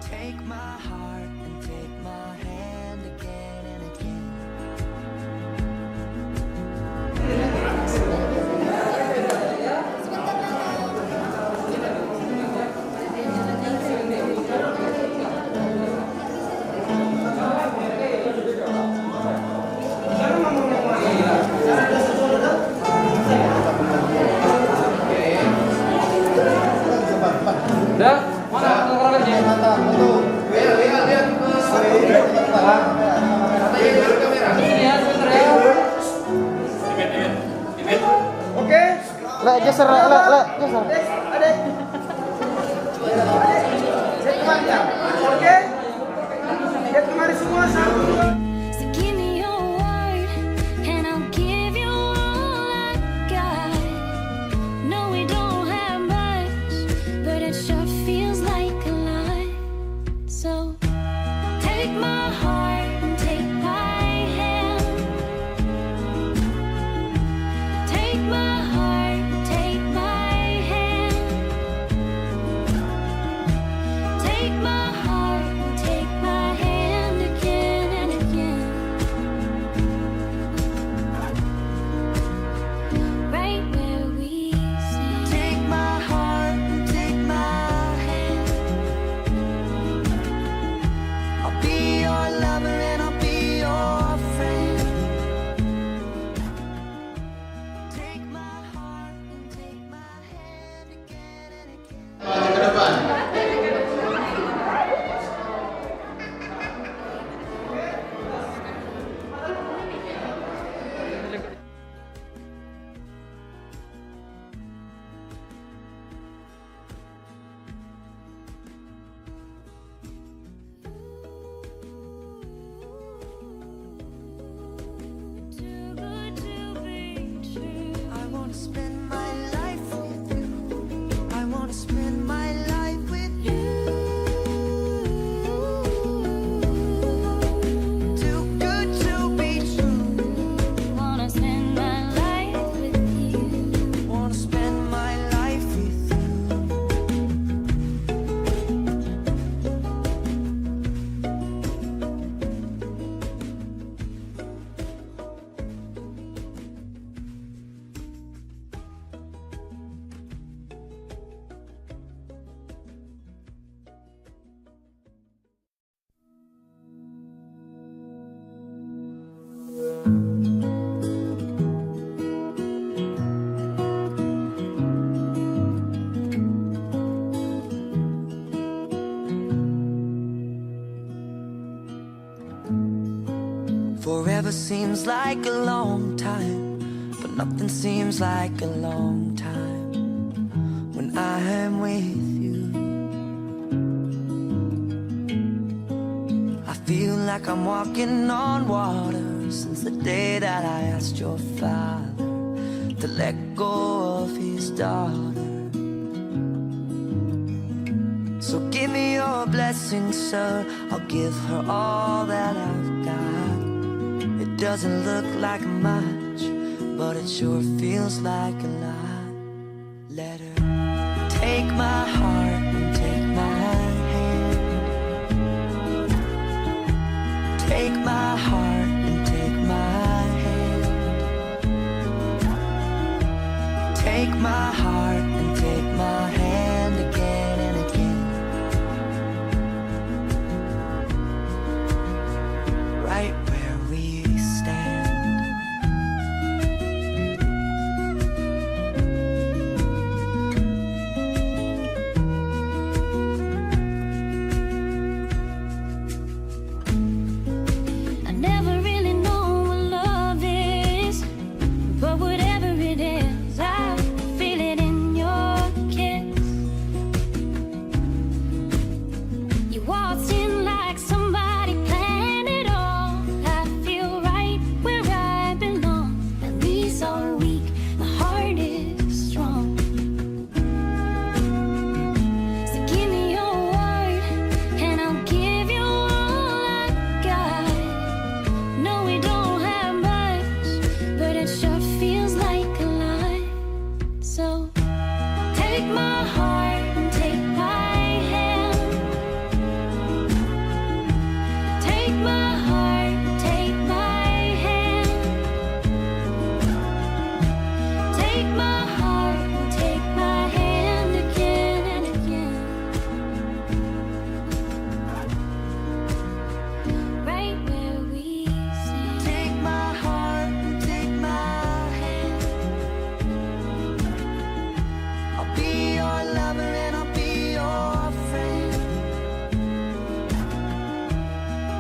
Take my heart and take my hand again and again. dah mana fotografernya? Ini ya sebentar ya. Oke. Lek geser, lek geser. Adek. Saya temannya. Oke. Lihat kemari semua satu. So give me your word, and I'll give you all I got. No, we don't have much, but it sure feels like a lot. So take my heart and take my hand. Take my heart, take my hand. Take my Forever seems like a long time, but nothing seems like a long time when I am with you. I feel like I'm walking on water since the day that I asked your father to let go of his daughter. So give me your blessing, sir. I'll give her all that I've got. It doesn't look like much, but it sure feels like a lot. Let her take my heart and take my hand. Take my heart and take my hand. Take my heart and take my hand again and again. Right where we stand. I never really know what love is, but whatever it is, I feel it in your kiss. You waltzed in like somebody planned it all. I feel right where I belong. At least all weak, the heart is strong. So give me your word, and I'll give you all I got. No, we don't have much, but it sure feels like a lot. So take my heart and take my hand. Take my heart, take my hand. Take my heart and take my hand again and again. Right where we stand. Take my heart and take my hand. I'll be your lover and I'll be your friend.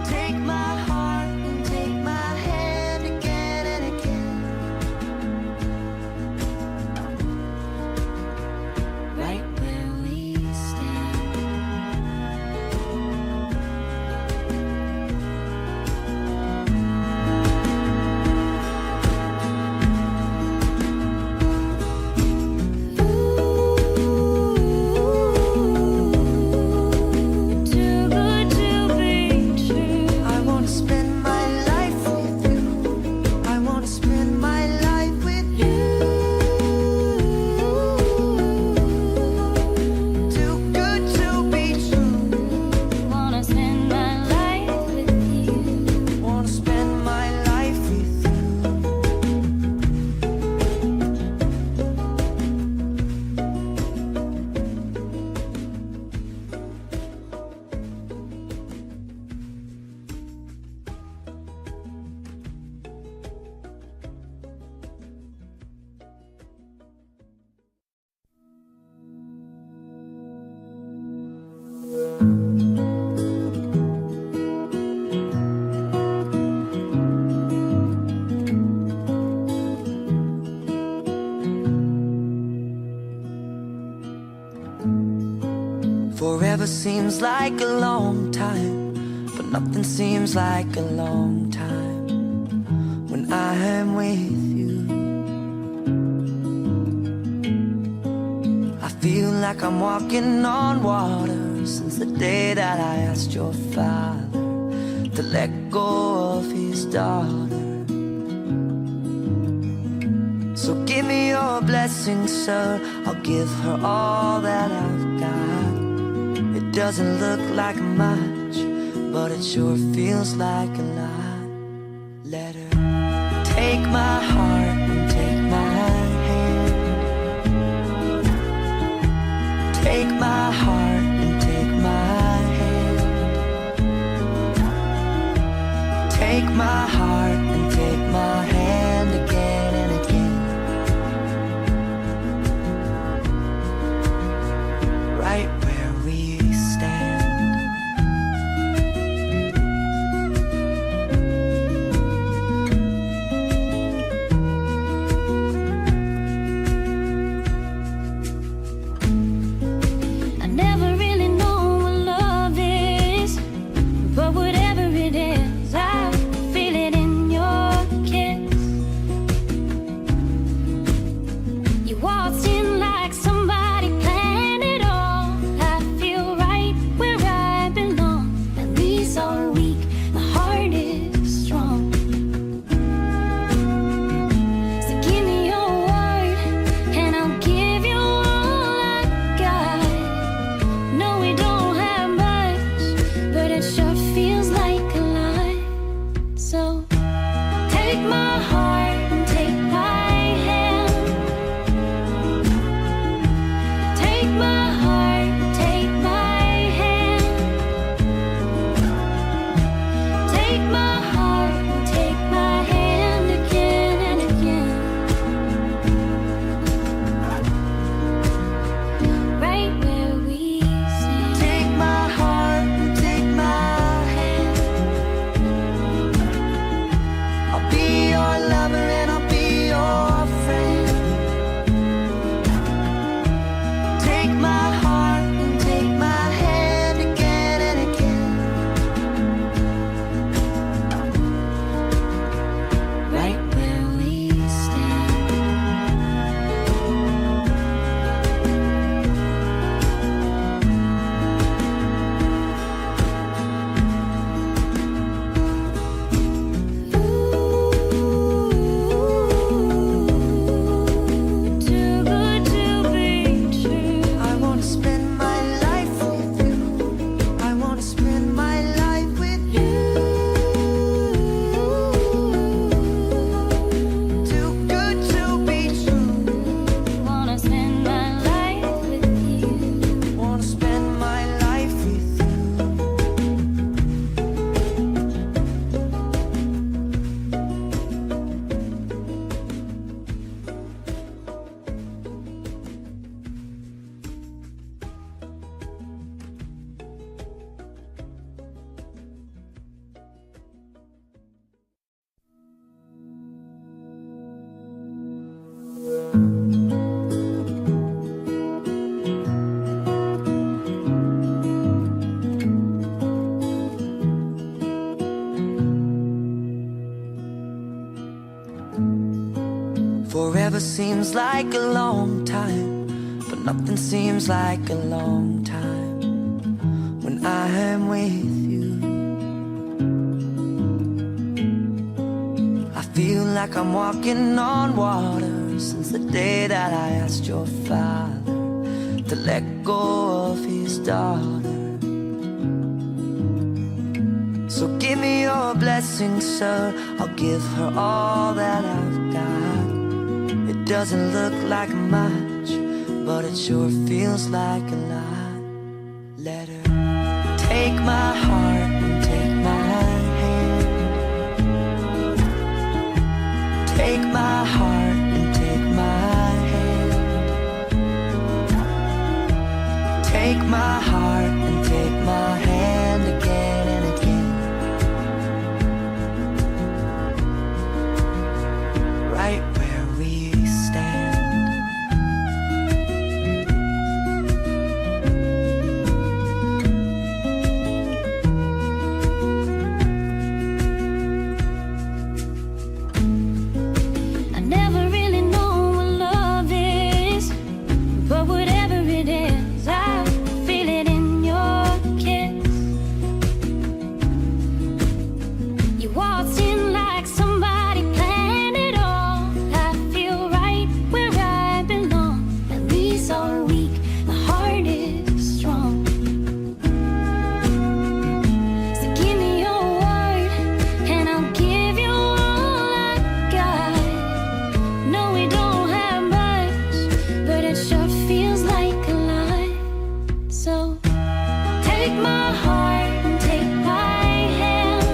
Take my heart and take my hand again and again. Right where we stand. Too good to be true. I wanna spend my life with you. I wanna spend my life with you. Too good to be true. Wanna spend my life with you. Wanna spend my life with you. Forever seems like a long time, but nothing seems like a long time when I am with you. I feel like I'm walking on water since the day that I asked your father to let go of his daughter. So give me your blessing, sir. I'll give her all that I've got. It doesn't look like much, but it sure feels like a lot. Let her take my heart and take my hand. Take my heart and take my hand. Take my heart and take my hand again and again. Right where we stand. seems like a long time, but nothing seems like a long time when I am with you. I feel like I'm walking on water since the day that I asked your father to let go of his daughter. So give me your blessing, sir. I'll give her all that I've got. It doesn't look like much, but it sure feels like a lot. Let her take my heart and take my hand. Take my heart and take my hand. Take my heart and take my hand again and again. Right where we stand. I never really know what love is, but whatever it is, I feel it in your kiss. You waltzed in like somebody planned it all. I feel right where I belong. At least are weak, my heart is strong. So give me your word, and I'll give you all I got. No, we don't have much, but it sure feels like a lot. So take my heart and take my hand.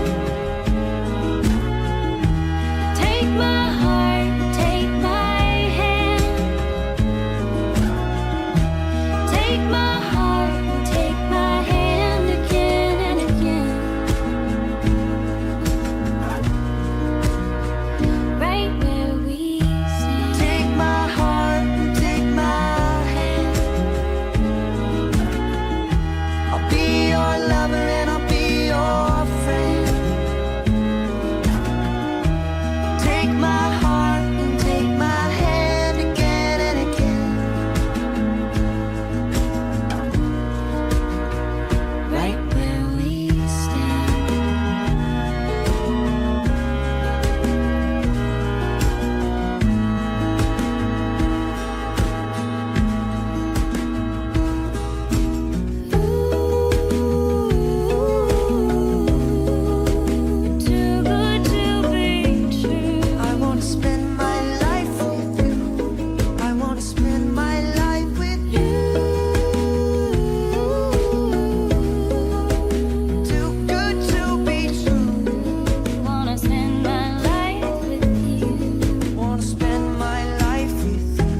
Take my heart, take my hand. Take my heart and take my hand again and again. Right where we stand. Take my heart and take my hand. I'll be your lover and I'll be your friend. Take my heart and take my hand again and again. Right where we stand. Too good to be true. I wanna spend my life with you. I wanna spend my life with you. Too good to be true. Wanna spend my life with you. Wanna spend my life with you.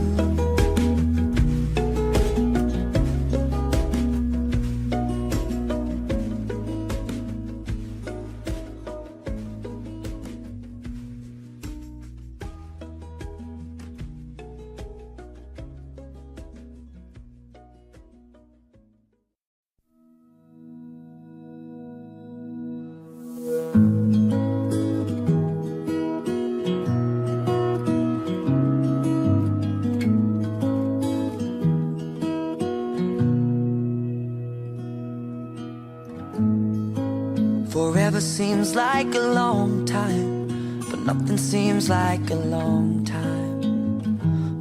Forever seems like a long time, but nothing seems like a long time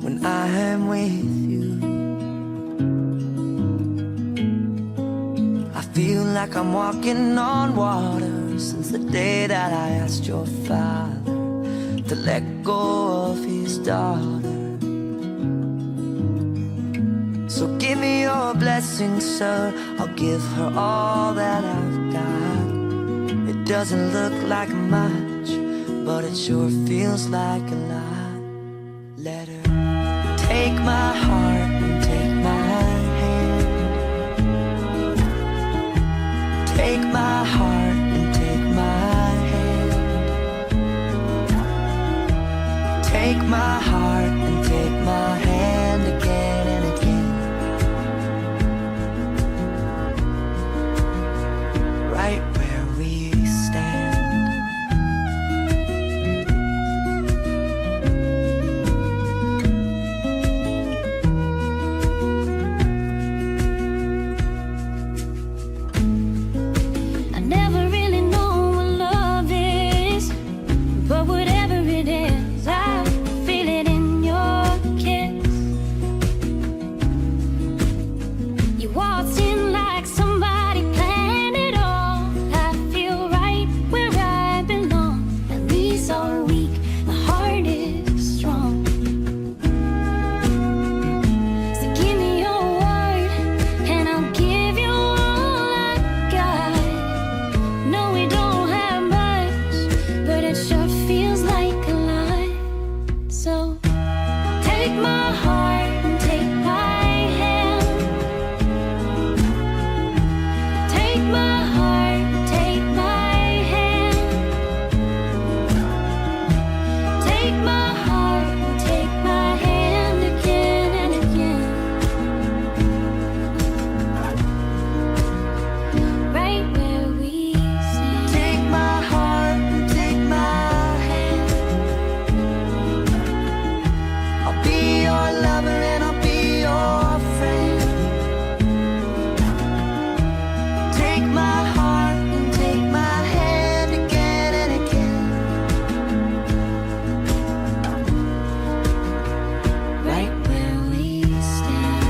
when I am with you. I feel like I'm walking on water since the day that I asked your father to let go of his daughter. So give me your blessing, sir. I'll give her all that I've got. It doesn't look like much, but it sure feels like a lot. Let her take my heart and take my hand. Take my heart and take my hand. Take my heart and take my hand again and again. Right where we stand. Take my heart and take my hand again and again. Right where we stand.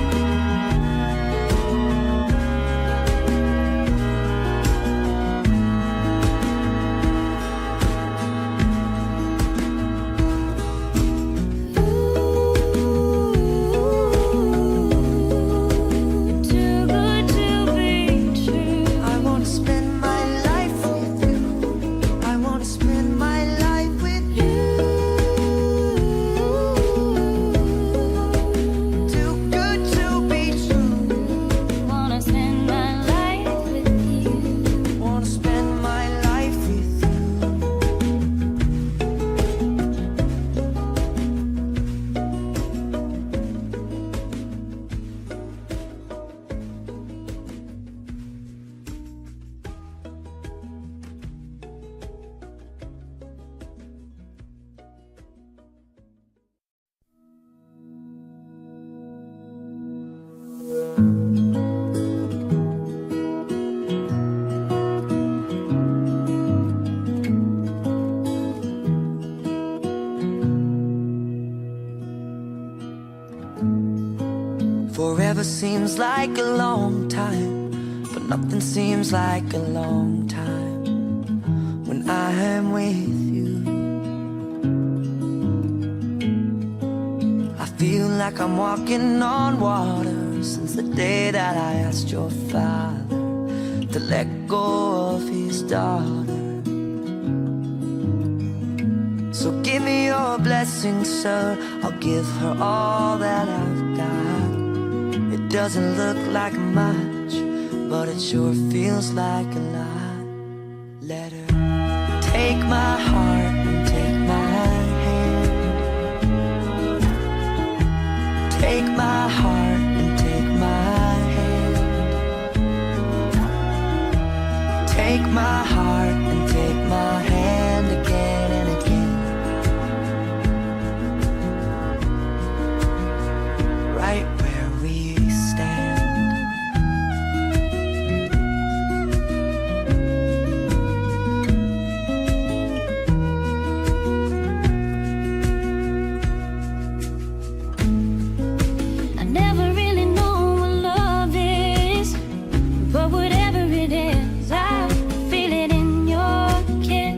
Too good to be true. I wanna spend my life with you. I wanna spend my life with you. Too good to be true. Wanna spend my life with you. Wanna spend my life with you. Forever seems like a long time, but nothing seems like a long time when I am with you. I feel like I'm walking on water since the day that I asked your father to let go of his daughter. So give me your blessing, sir. I'll give her all that I've got. It doesn't look like much, but it sure feels like a lot. Let her take my heart and take my hand. Take my heart and take my hand. Take my heart and take my hand again and again. Right where we stand. I never really know what love is, but whatever it is, I feel it in your kiss.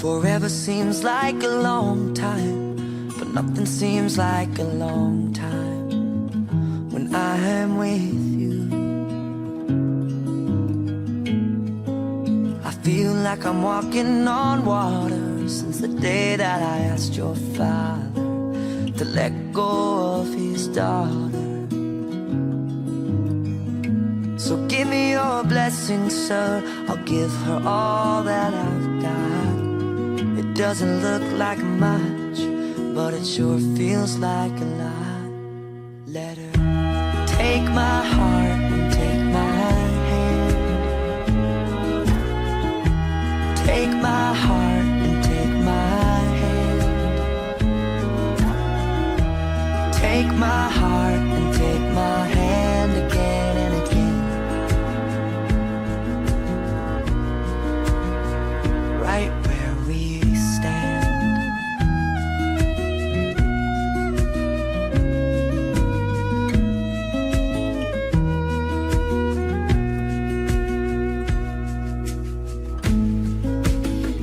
Forever seems like a long time, but nothing seems like a long time when I am with you. I feel like I'm walking on water since the day that I asked your father to let go of his daughter. So give me your blessing, sir. I'll give her all that I've got. It doesn't look like much, but it sure feels like a lot. Let her take my heart and take my hand. Take my heart and take my hand. Take my heart and take my hand again and again. Right where we stand.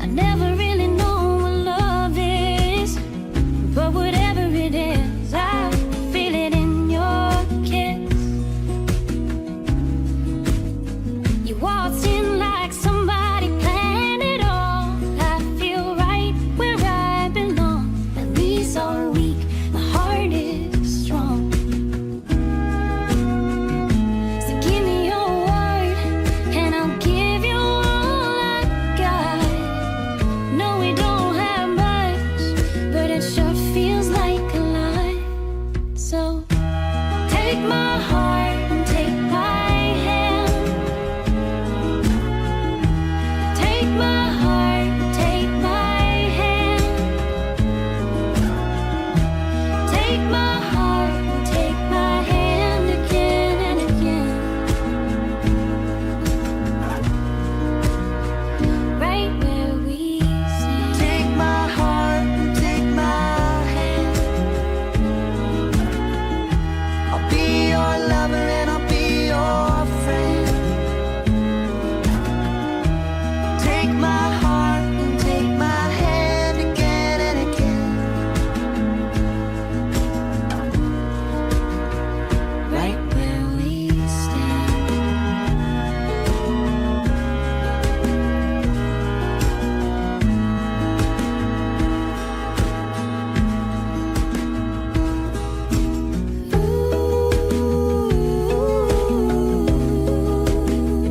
I never really know what love is, but whatever it is, I feel it in your kiss. You waltzed in like somebody planned it all. I feel right where I belong. My knees are weak, my heart is strong. So give me your word, and I'll give you all I got. No, we don't have much, but it sure feels like a lot. So take my heart and take my hand. Take my heart and take my hand. Take my heart and take my hand again and again. Right where we stand. Take my heart and take my hand. I'll be your lover and I'll be your friend. Take my heart and take my hand again and again. Right where we stand.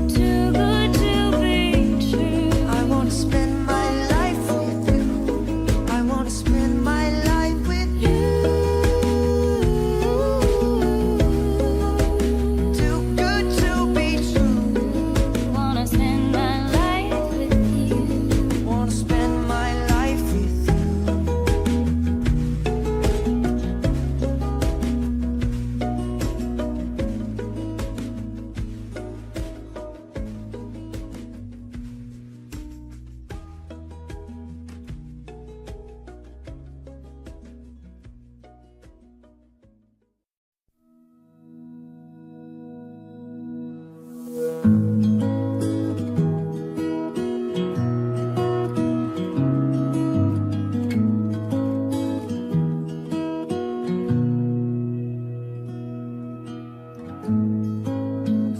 Too good to be true. I wanna spend my life with you. I wanna spend my life with you. Too good to be true. Wanna spend my life with you. Wanna spend my life with you.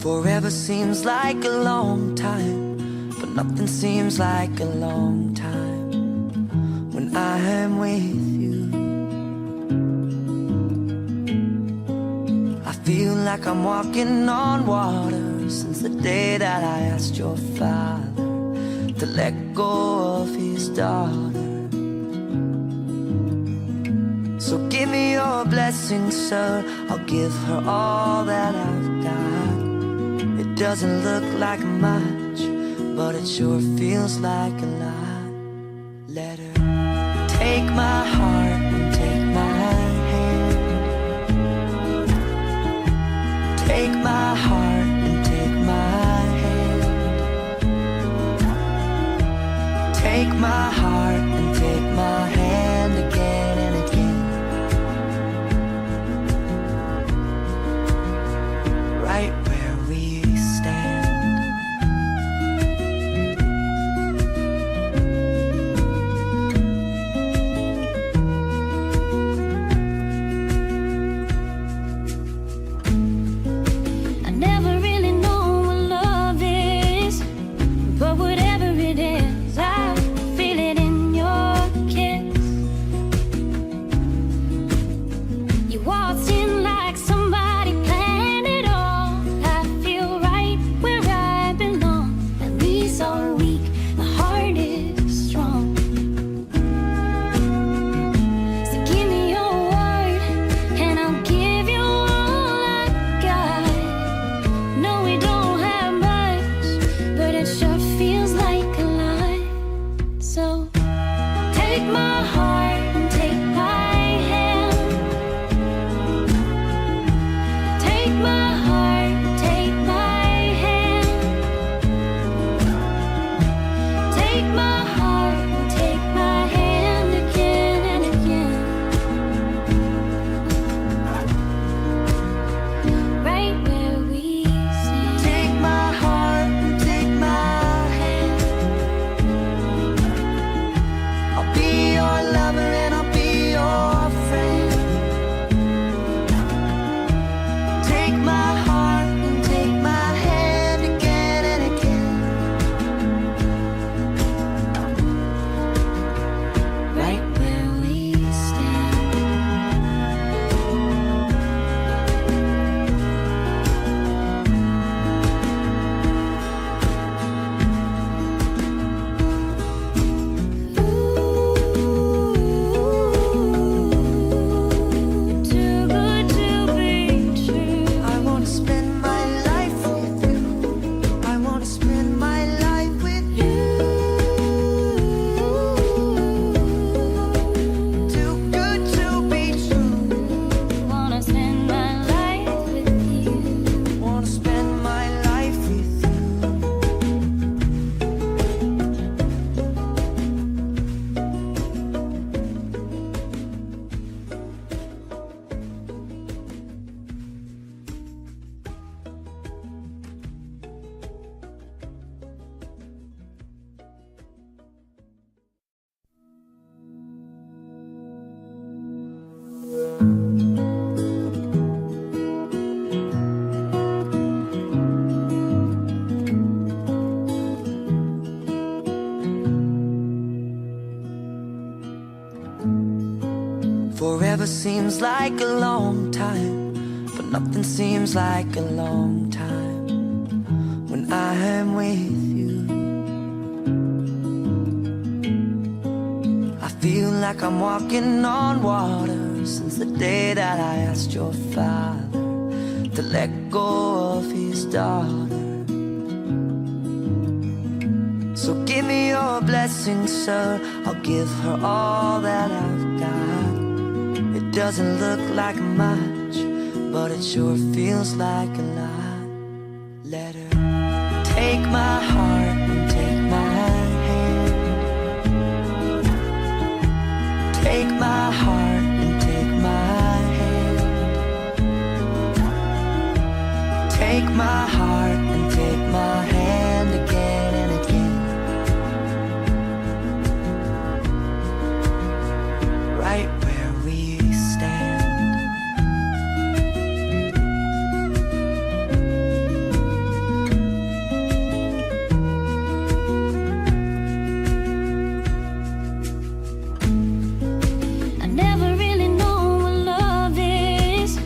Forever seems like a long time, but nothing seems like a long time when I am with you. I feel like I'm walking on water since the day that I asked your father to let go of his daughter. So give me your blessing, sir. I'll give her all that I've got. It doesn't look like much, but it sure feels like a lot. Let her take my heart and take my hand. Take my heart and take my hand. Take my heart and take my hand again and again. Right where we stand. Forever seems like a long time, but nothing seems like a long time when I am with you. I feel like I'm walking on water since the day that I asked your father to let go of his daughter. So give me your blessing, sir. I'll give her all that I've got. It doesn't look like much, but it sure feels like a lot. Let her take my heart and take my hand. Take my heart and take my hand. Take my heart and take my hand again and again. Right where we stand. I never really know what love is,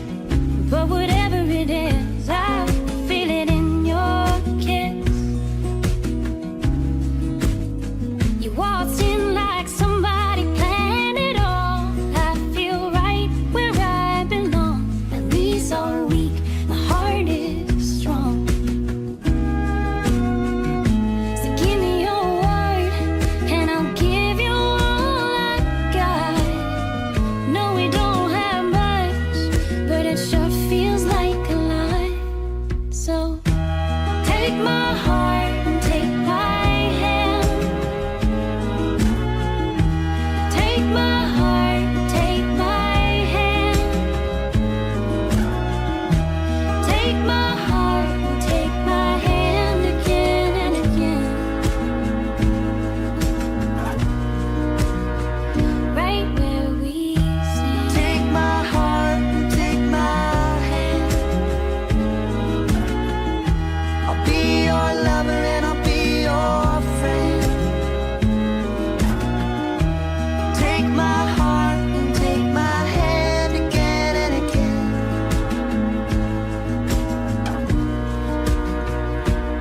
but whatever it is, I feel it in your kiss. You waltzed in like somebody planned it all. I feel right where I belong. My knees are weak, my heart is strong. So give me your word, and I'll give you all I got. No, we don't have much, but it sure feels like a lot. So take my heart and take my hand. Take my heart, take my hand. Take my heart and take my hand again and again. Right where we stand. Take my heart and take my hand. I'll be your lover and I'll be your friend. Take my heart and take my hand again and again.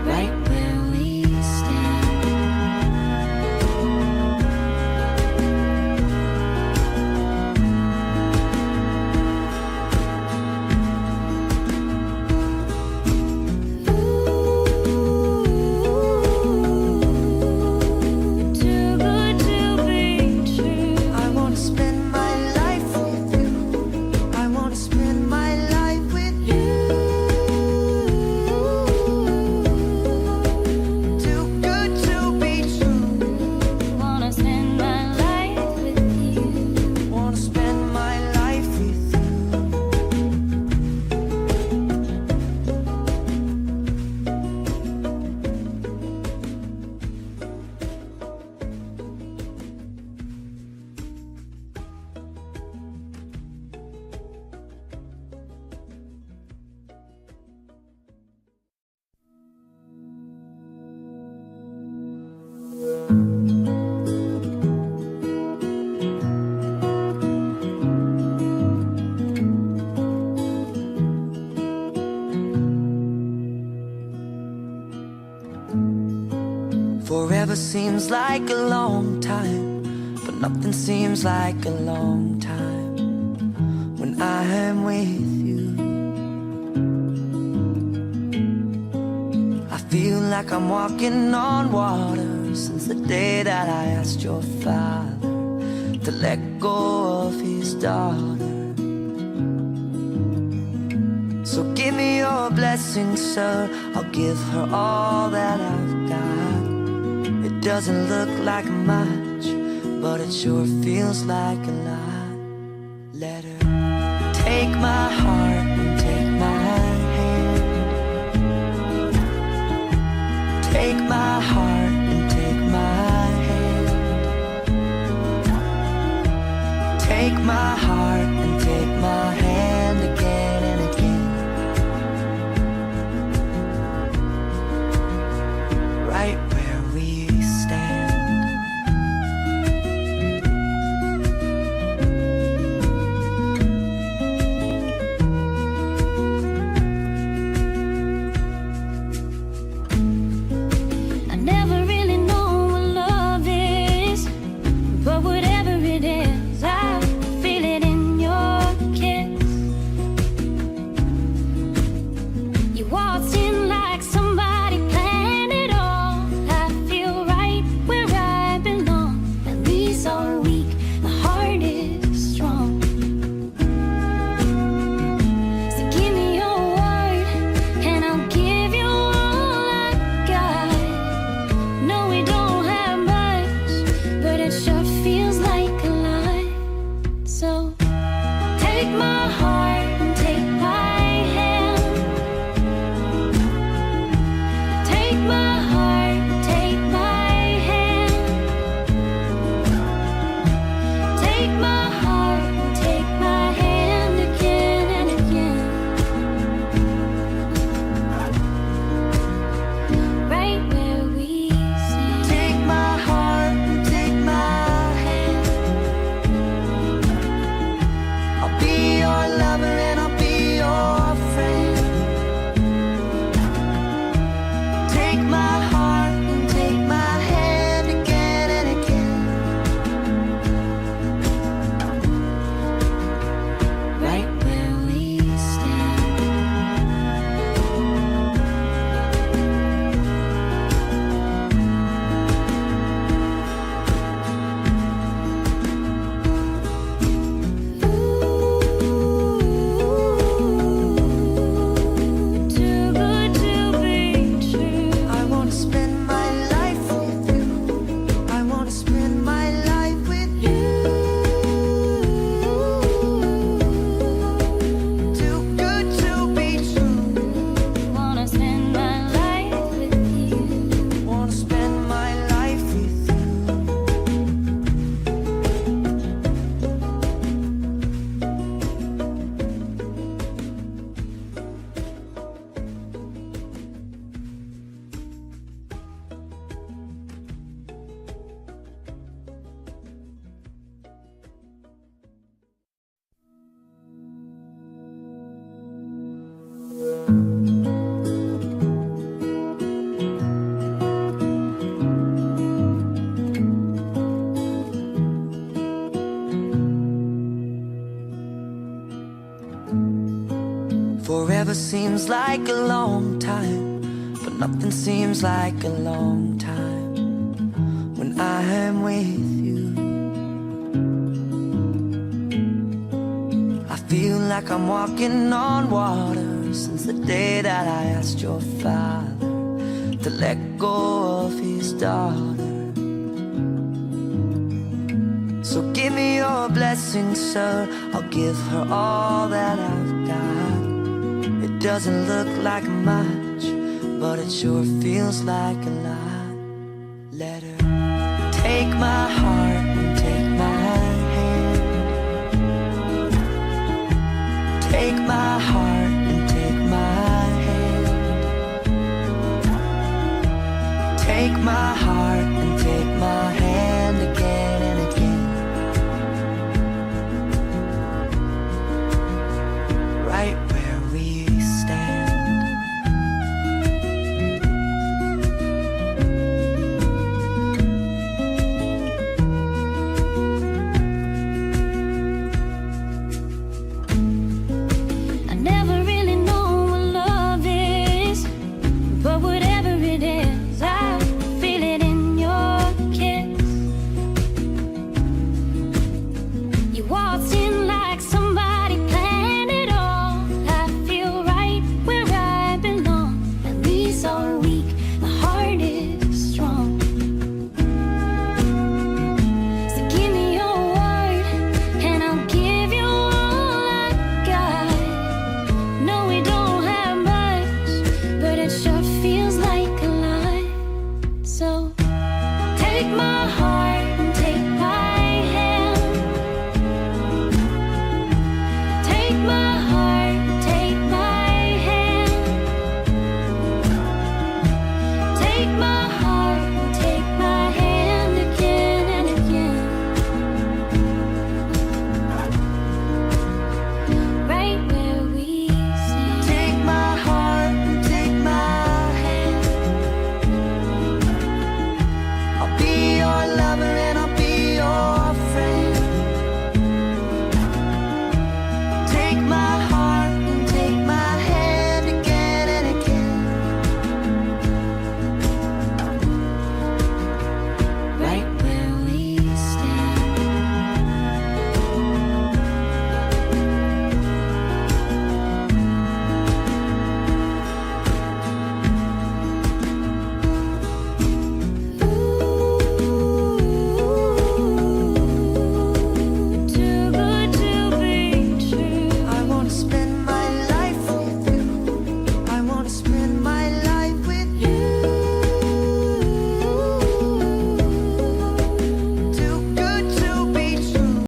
Right where we stand. Too good to be true. I wanna spend my life with you. I wanna spend my life with you. Too good to be true. Wanna spend my life with you. Wanna spend my life with you. Forever seems like a long time, but nothing seems like a long time when I am with you. I feel like I'm walking on water since the day that I asked your father to let go of his daughter. So give me your blessing, sir. I'll give her all that I've got. It doesn't look like much, but it sure feels like a lot. Let her take my heart and take my hand. Take my heart and take my hand. Take my heart and take my hand again and again. Right where we stand. Never seems like a long time, but nothing seems like a long time when I am with you. I feel like I'm walking on water since the day that I asked your father to let go of his daughter. So give me your blessing, sir. I'll give her all that I've got. It doesn't look like much, but it sure feels like a lot. Let her take my heart and take my hand. Take my heart and take my hand. Take my heart and take my hand.